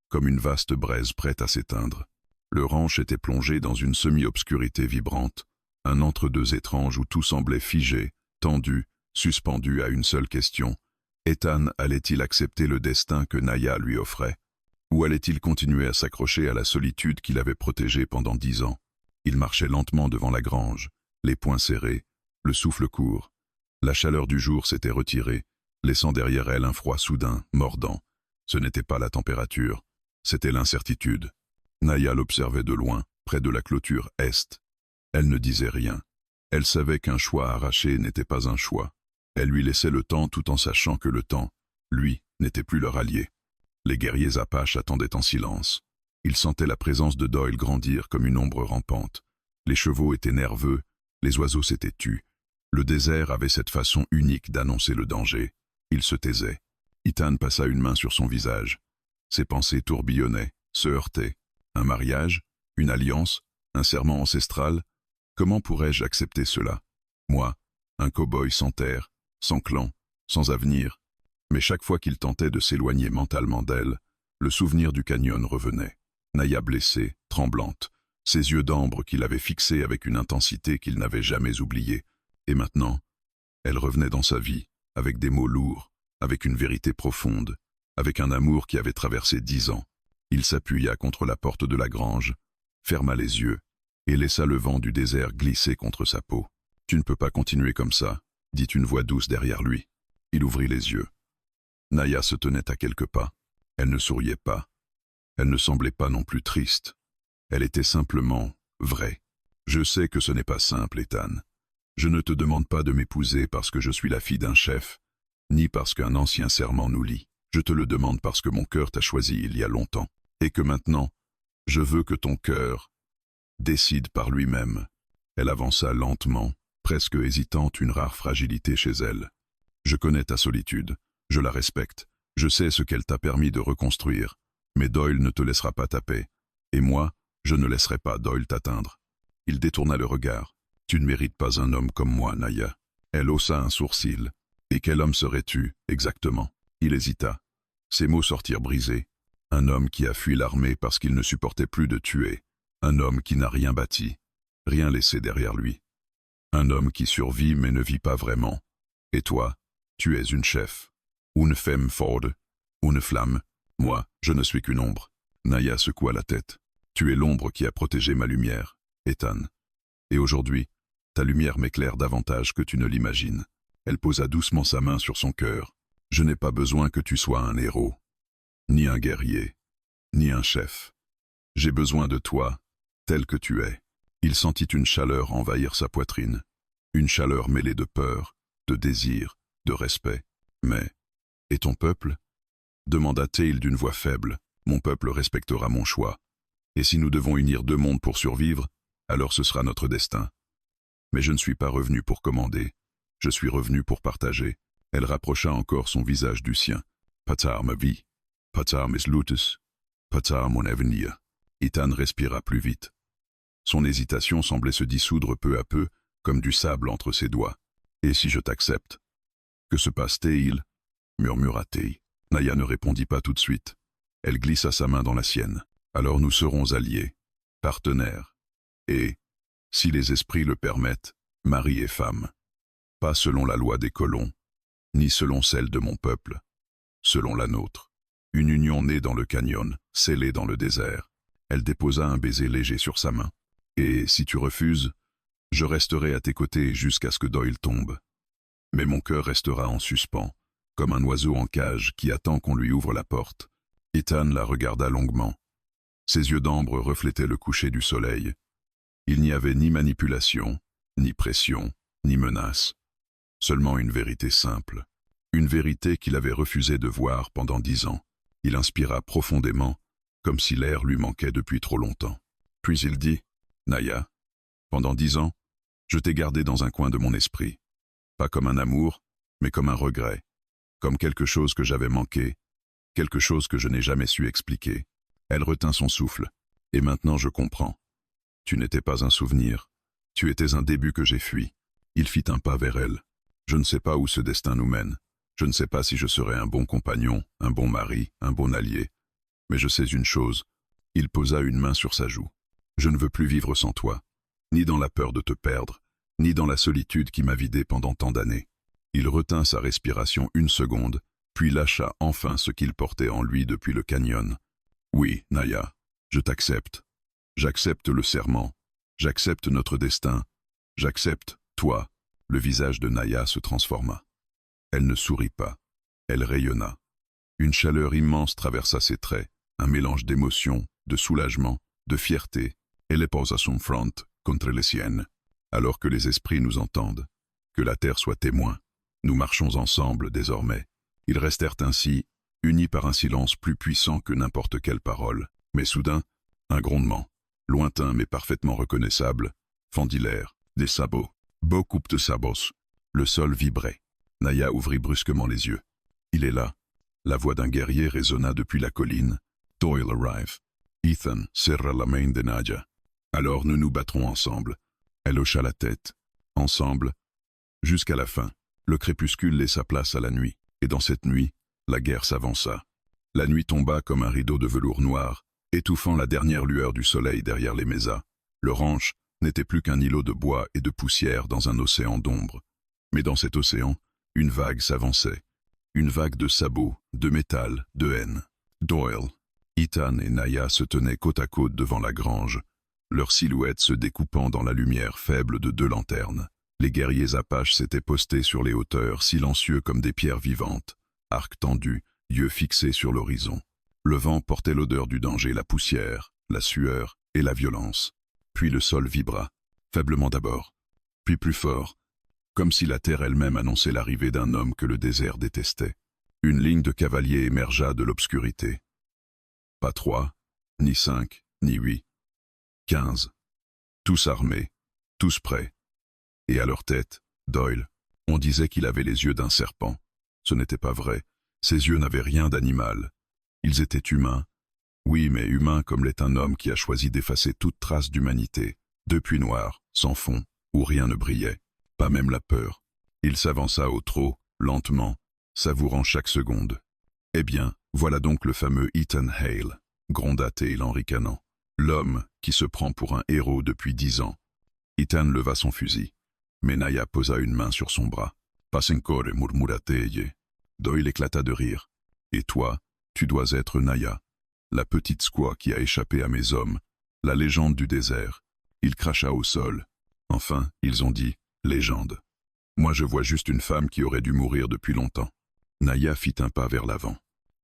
comme une vaste braise prête à s'éteindre. Le ranch était plongé dans une semi-obscurité vibrante, un entre-deux étrange où tout semblait figé, tendu, suspendu à une seule question. Ethan allait-il accepter le destin que Naya lui offrait? Ou allait-il continuer à s'accrocher à la solitude qu'il avait protégée pendant 10 ans? Il marchait lentement devant la grange, les poings serrés, le souffle court. La chaleur du jour s'était retirée, laissant derrière elle un froid soudain, mordant. Ce n'était pas la température, c'était l'incertitude. Naya l'observait de loin, près de la clôture est. Elle ne disait rien. Elle savait qu'un choix arraché n'était pas un choix. Elle lui laissait le temps tout en sachant que le temps, lui, n'était plus leur allié. Les guerriers apaches attendaient en silence. Ils sentaient la présence de Doyle grandir comme une ombre rampante. Les chevaux étaient nerveux, les oiseaux s'étaient tus. Le désert avait cette façon unique d'annoncer le danger. Il se taisait. Ethan passa une main sur son visage. Ses pensées tourbillonnaient, se heurtaient. Un mariage? Une alliance? Un serment ancestral? Comment pourrais-je accepter cela? Moi, un cow-boy sans terre, sans clan, sans avenir. Mais chaque fois qu'il tentait de s'éloigner mentalement d'elle, le souvenir du canyon revenait. Naya blessée, tremblante, ses yeux d'ambre qu'il avait fixés avec une intensité qu'il n'avait jamais oubliée. Et maintenant, elle revenait dans sa vie, avec des mots lourds, avec une vérité profonde, avec un amour qui avait traversé 10 ans. Il s'appuya contre la porte de la grange, ferma les yeux, et laissa le vent du désert glisser contre sa peau. « Tu ne peux pas continuer comme ça », dit une voix douce derrière lui. Il ouvrit les yeux. Naya se tenait à quelques pas. Elle ne souriait pas. Elle ne semblait pas non plus triste. Elle était simplement vraie. « Je sais que ce n'est pas simple, Ethan. Je ne te demande pas de m'épouser parce que je suis la fille d'un chef, ni parce qu'un ancien serment nous lie. Je te le demande parce que mon cœur t'a choisi il y a longtemps, et que maintenant, je veux que ton cœur décide par lui-même. » Elle avança lentement, presque hésitante, une rare fragilité chez elle. « Je connais ta solitude, je la respecte, Je sais ce qu'elle t'a permis de reconstruire, mais Doyle ne te laissera pas taper. Et moi, je ne laisserai pas Doyle t'atteindre. Il détourna le regard. Tu ne mérites pas un homme comme moi, Naya. Elle haussa un sourcil. Et quel homme serais-tu, exactement? Il hésita. Ses mots sortirent brisés. Un homme qui a fui l'armée parce qu'il ne supportait plus de tuer. Un homme qui n'a rien bâti, rien laissé derrière lui. Un homme qui survit mais ne vit pas vraiment. Et toi, tu es une chef. Une femme forte, une flamme. Moi, je ne suis qu'une ombre. Naya secoua la tête. Tu es l'ombre qui a protégé ma lumière, Ethan. Et aujourd'hui, ta lumière m'éclaire davantage que tu ne l'imagines. Elle posa doucement sa main sur son cœur. Je n'ai pas besoin que tu sois un héros, ni un guerrier, ni un chef. J'ai besoin de toi, tel que tu es. Il sentit une chaleur envahir sa poitrine, une chaleur mêlée de peur, de désir, de respect. Mais, et ton peuple? Demanda-t-il d'une voix faible. Mon peuple respectera mon choix. Et si nous devons unir deux mondes pour survivre, alors ce sera notre destin. Mais je ne suis pas revenu pour commander, je suis revenu pour partager. Elle rapprocha encore son visage du sien. Patar ma vie, patar mes luttes, patar mon avenir. Ethan respira plus vite. Son hésitation semblait se dissoudre peu à peu, comme du sable entre ses doigts. Et si je t'accepte? Que se passe-t-il? Murmura-t-il. Naya ne répondit pas tout de suite. Elle glissa sa main dans la sienne. Alors nous serons alliés, partenaires. Et, si les esprits le permettent, mari et femme. Pas selon la loi des colons, ni selon celle de mon peuple, selon la nôtre. Une union née dans le canyon, scellée dans le désert. Elle déposa un baiser léger sur sa main. Et si tu refuses, je resterai à tes côtés jusqu'à ce que Doyle tombe. Mais mon cœur restera en suspens, comme un oiseau en cage qui attend qu'on lui ouvre la porte. Ethan la regarda longuement. Ses yeux d'ambre reflétaient le coucher du soleil. Il n'y avait ni manipulation, ni pression, ni menace. Seulement une vérité simple. Une vérité qu'il avait refusé de voir pendant 10 ans. Il inspira profondément, comme si l'air lui manquait depuis trop longtemps. Puis il dit, « Naya, pendant 10 ans, je t'ai gardé dans un coin de mon esprit. Pas comme un amour, mais comme un regret. Comme quelque chose que j'avais manqué, quelque chose que je n'ai jamais su expliquer. » Elle retint son souffle. « Et maintenant je comprends. Tu n'étais pas un souvenir. Tu étais un début que j'ai fui. » Il fit un pas vers elle. « Je ne sais pas où ce destin nous mène. Je ne sais pas si je serai un bon compagnon, un bon mari, un bon allié. Mais je sais une chose. » Il posa une main sur sa joue. « Je ne veux plus vivre sans toi, ni dans la peur de te perdre, ni dans la solitude qui m'a vidé pendant tant d'années. » Il retint sa respiration une seconde, puis lâcha enfin ce qu'il portait en lui depuis le canyon. « Oui, Naya, je t'accepte. J'accepte le serment. J'accepte notre destin. J'accepte, toi. » Le visage de Naya se transforma. Elle ne sourit pas. Elle rayonna. Une chaleur immense traversa ses traits, un mélange d'émotion, de soulagement, de fierté. Elle posa son front contre les siennes. Alors que les esprits nous entendent, que la terre soit témoin, nous marchons ensemble désormais. Ils restèrent ainsi, unis par un silence plus puissant que n'importe quelle parole. Mais soudain, un grondement, lointain mais parfaitement reconnaissable, fendit l'air. Des sabots, beaucoup de sabots. Le sol vibrait. Naya ouvrit brusquement les yeux. Il est là. La voix d'un guerrier résonna depuis la colline. Doyle arrive. Ethan serra la main de Naya. Alors nous nous battrons ensemble. Elle hocha la tête. Ensemble, jusqu'à la fin. Le crépuscule laissa place à la nuit. Et dans cette nuit, la guerre s'avança. La nuit tomba comme un rideau de velours noir, étouffant la dernière lueur du soleil derrière les mésas. Le ranch n'était plus qu'un îlot de bois et de poussière dans un océan d'ombre. Mais dans cet océan, une vague s'avançait. Une vague de sabots, de métal, de haine. Doyle, Ethan et Naya se tenaient côte à côte devant la grange, leurs silhouettes se découpant dans la lumière faible de 2 lanternes. Les guerriers apaches s'étaient postés sur les hauteurs, silencieux comme des pierres vivantes, arcs tendus, yeux fixés sur l'horizon. Le vent portait l'odeur du danger, la poussière, la sueur et la violence. Puis le sol vibra, faiblement d'abord, puis plus fort, comme si la terre elle-même annonçait l'arrivée d'un homme que le désert détestait. Une ligne de cavaliers émergea de l'obscurité. Pas 3, ni 5, ni 8, 15. Tous armés, tous prêts. Et à leur tête, Doyle. On disait qu'il avait les yeux d'un serpent. Ce n'était pas vrai. Ses yeux n'avaient rien d'animal. Ils étaient humains. Oui, mais humains comme l'est un homme qui a choisi d'effacer toute trace d'humanité. Deux puits noirs, sans fond, où rien ne brillait, pas même la peur. Il s'avança au trot, lentement, savourant chaque seconde. Eh bien, voilà donc le fameux Ethan Hale, gronda-t-il en ricanant. L'homme qui se prend pour un héros depuis 10 ans. Ethan leva son fusil, mais Naya posa une main sur son bras. Passencore, murmura-t-elle. Doyle éclata de rire. Et toi, tu dois être Naya, la petite squaw qui a échappé à mes hommes, la légende du désert. Il cracha au sol. Enfin, ils ont dit « légende ». Moi je vois juste une femme qui aurait dû mourir depuis longtemps. Naya fit un pas vers l'avant.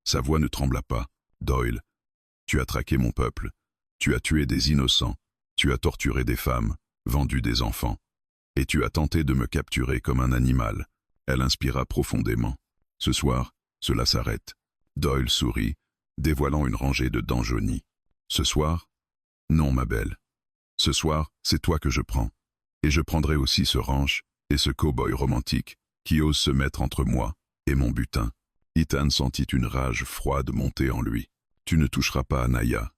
Sa voix ne trembla pas. Doyle, tu as traqué mon peuple. Tu as tué des innocents. Tu as torturé des femmes, vendu des enfants. Et tu as tenté de me capturer comme un animal. Elle inspira profondément. Ce soir, cela s'arrête. Doyle sourit, dévoilant une rangée de dents jaunies. Ce soir? Non, ma belle. Ce soir, c'est toi que je prends. Et je prendrai aussi ce ranch et ce cow-boy romantique qui ose se mettre entre moi et mon butin. Ethan sentit une rage froide monter en lui. Tu ne toucheras pas à Naya.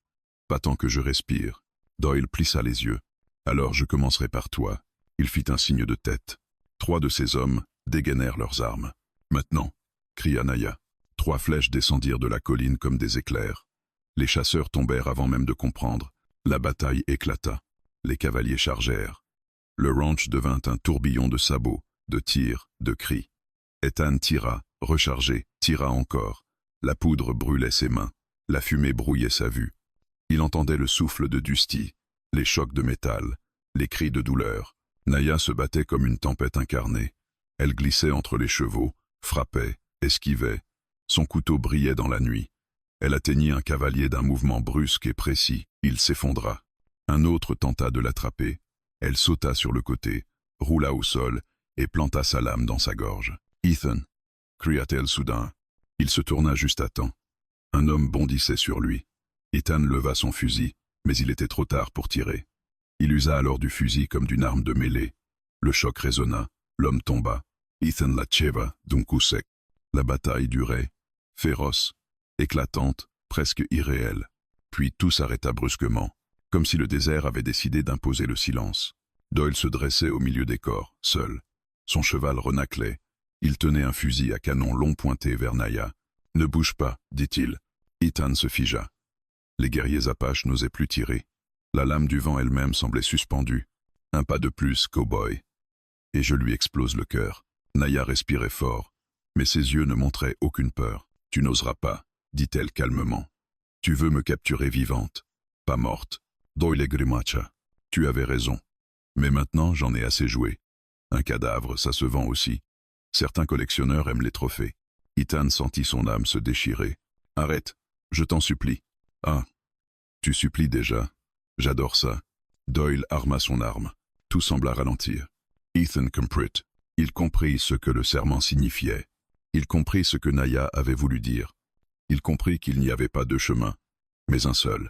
Pas tant que je respire. Doyle plissa les yeux. Alors je commencerai par toi. Il fit un signe de tête. 3 de ses hommes dégainèrent leurs armes. Maintenant, cria Naya. 3 flèches descendirent de la colline comme des éclairs. Les chasseurs tombèrent avant même de comprendre. La bataille éclata. Les cavaliers chargèrent. Le ranch devint un tourbillon de sabots, de tirs, de cris. Ethan tira, rechargé, tira encore. La poudre brûlait ses mains. La fumée brouillait sa vue. Il entendait le souffle de Dusty, les chocs de métal, les cris de douleur. Naya se battait comme une tempête incarnée. Elle glissait entre les chevaux, frappait, esquivait. Son couteau brillait dans la nuit. Elle atteignit un cavalier d'un mouvement brusque et précis. Il s'effondra. Un autre tenta de l'attraper. Elle sauta sur le côté, roula au sol et planta sa lame dans sa gorge. « Ethan » cria-t-elle soudain. Il se tourna juste à temps. Un homme bondissait sur lui. Ethan leva son fusil, mais il était trop tard pour tirer. Il usa alors du fusil comme d'une arme de mêlée. Le choc résonna, l'homme tomba. Ethan l'acheva d'un coup sec. La bataille durait, féroce, éclatante, presque irréelle. Puis tout s'arrêta brusquement, comme si le désert avait décidé d'imposer le silence. Doyle se dressait au milieu des corps, seul. Son cheval renâclait. Il tenait un fusil à canon long pointé vers Naya. « Ne bouge pas, dit-il. » Ethan se figea. Les guerriers apaches n'osaient plus tirer. La lame du vent elle-même semblait suspendue. Un pas de plus, cow-boy. Et je lui explose le cœur. Naya respirait fort, mais ses yeux ne montraient aucune peur. « Tu n'oseras pas, dit-elle calmement. Tu veux me capturer vivante, pas morte. Doyle grimacha. Tu avais raison. Mais maintenant, j'en ai assez joué. Un cadavre, ça se vend aussi. Certains collectionneurs aiment les trophées. » Ethan sentit son âme se déchirer. « Arrête, je t'en supplie. »« Ah, tu supplies déjà. J'adore ça. » Doyle arma son arme. Tout sembla ralentir. Ethan comprit. Il comprit ce que le serment signifiait. Il comprit ce que Naya avait voulu dire. Il comprit qu'il n'y avait pas 2 chemins, mais un seul.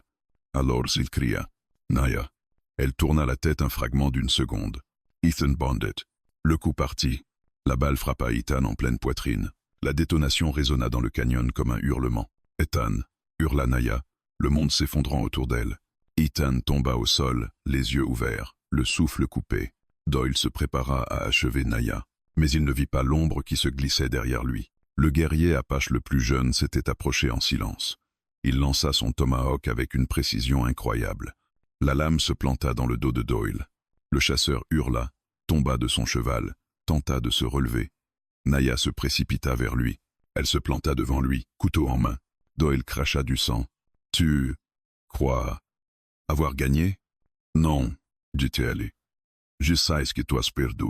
Alors il cria. « Naya !» Elle tourna la tête un fragment d'une seconde. Ethan bondit. Le coup partit. La balle frappa Ethan en pleine poitrine. La détonation résonna dans le canyon comme un hurlement. « Ethan !» hurla Naya, le monde s'effondrant autour d'elle. Ethan tomba au sol, les yeux ouverts, le souffle coupé. Doyle se prépara à achever Naya, mais il ne vit pas l'ombre qui se glissait derrière lui. Le guerrier apache le plus jeune s'était approché en silence. Il lança son tomahawk avec une précision incroyable. La lame se planta dans le dos de Doyle. Le chasseur hurla, tomba de son cheval, tenta de se relever. Naya se précipita vers lui. Elle se planta devant lui, couteau en main. Doyle cracha du sang. « Tu crois avoir gagné ?»« Non, dit-elle. Je sais ce que tu as perdu. »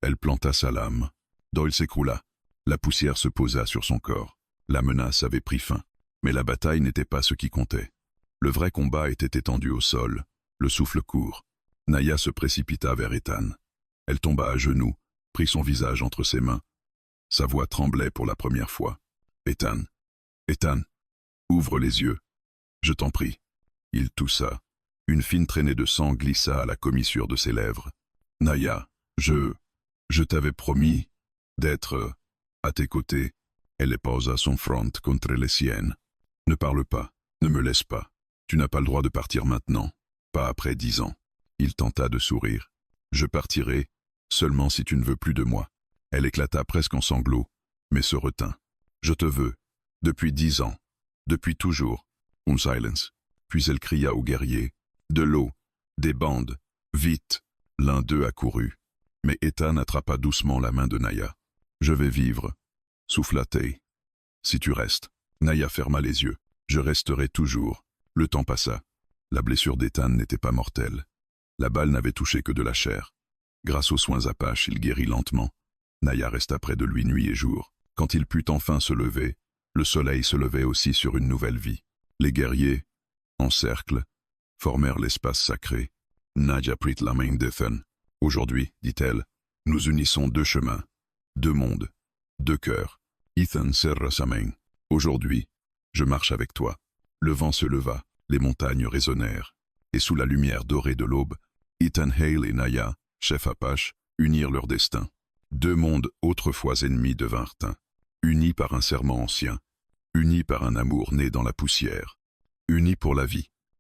Elle planta sa lame. Doyle s'écroula. La poussière se posa sur son corps. La menace avait pris fin. Mais la bataille n'était pas ce qui comptait. Le vrai combat était étendu au sol, le souffle court. Naya se précipita vers Ethan. Elle tomba à genoux, prit son visage entre ses mains. Sa voix tremblait pour la première fois. « Ethan, Ethan, ouvre les yeux. Je t'en prie. » Il toussa. Une fine traînée de sang glissa à la commissure de ses lèvres. « Naya, je t'avais promis d'être à tes côtés. » Elle les posa son front contre les siennes. Ne parle pas, ne me laisse pas. Tu n'as pas le droit de partir maintenant, pas après 10 ans. Il tenta de sourire. Je partirai, seulement si tu ne veux plus de moi. Elle éclata presque en sanglots, mais se retint. Je te veux, depuis 10 ans, depuis toujours. Un silence. Puis elle cria aux guerriers. De l'eau, des bandes, vite. L'un d'eux accourut. Mais Ethan attrapa doucement la main de Naya. Je vais vivre, souffla-t-elle. Si tu restes. Naya ferma les yeux. Je resterai toujours. Le temps passa. La blessure d'Ethan n'était pas mortelle. La balle n'avait touché que de la chair. Grâce aux soins Apache, il guérit lentement. Naya resta près de lui nuit et jour. Quand il put enfin se lever, le soleil se levait aussi sur une nouvelle vie. Les guerriers, en cercle, formèrent l'espace sacré. Naya prit la main d'Ethan. Aujourd'hui, dit-elle, nous unissons 2 chemins, 2 mondes, 2 cœurs. Ethan serra sa main. Aujourd'hui, je marche avec toi. Le vent se leva, les montagnes résonnèrent, et sous la lumière dorée de l'aube, Ethan Hale et Naya, chef Apache, unirent leur destin. 2 mondes autrefois ennemis devinrent un, unis par un serment ancien, unis par un amour né dans la poussière, unis pour la vie.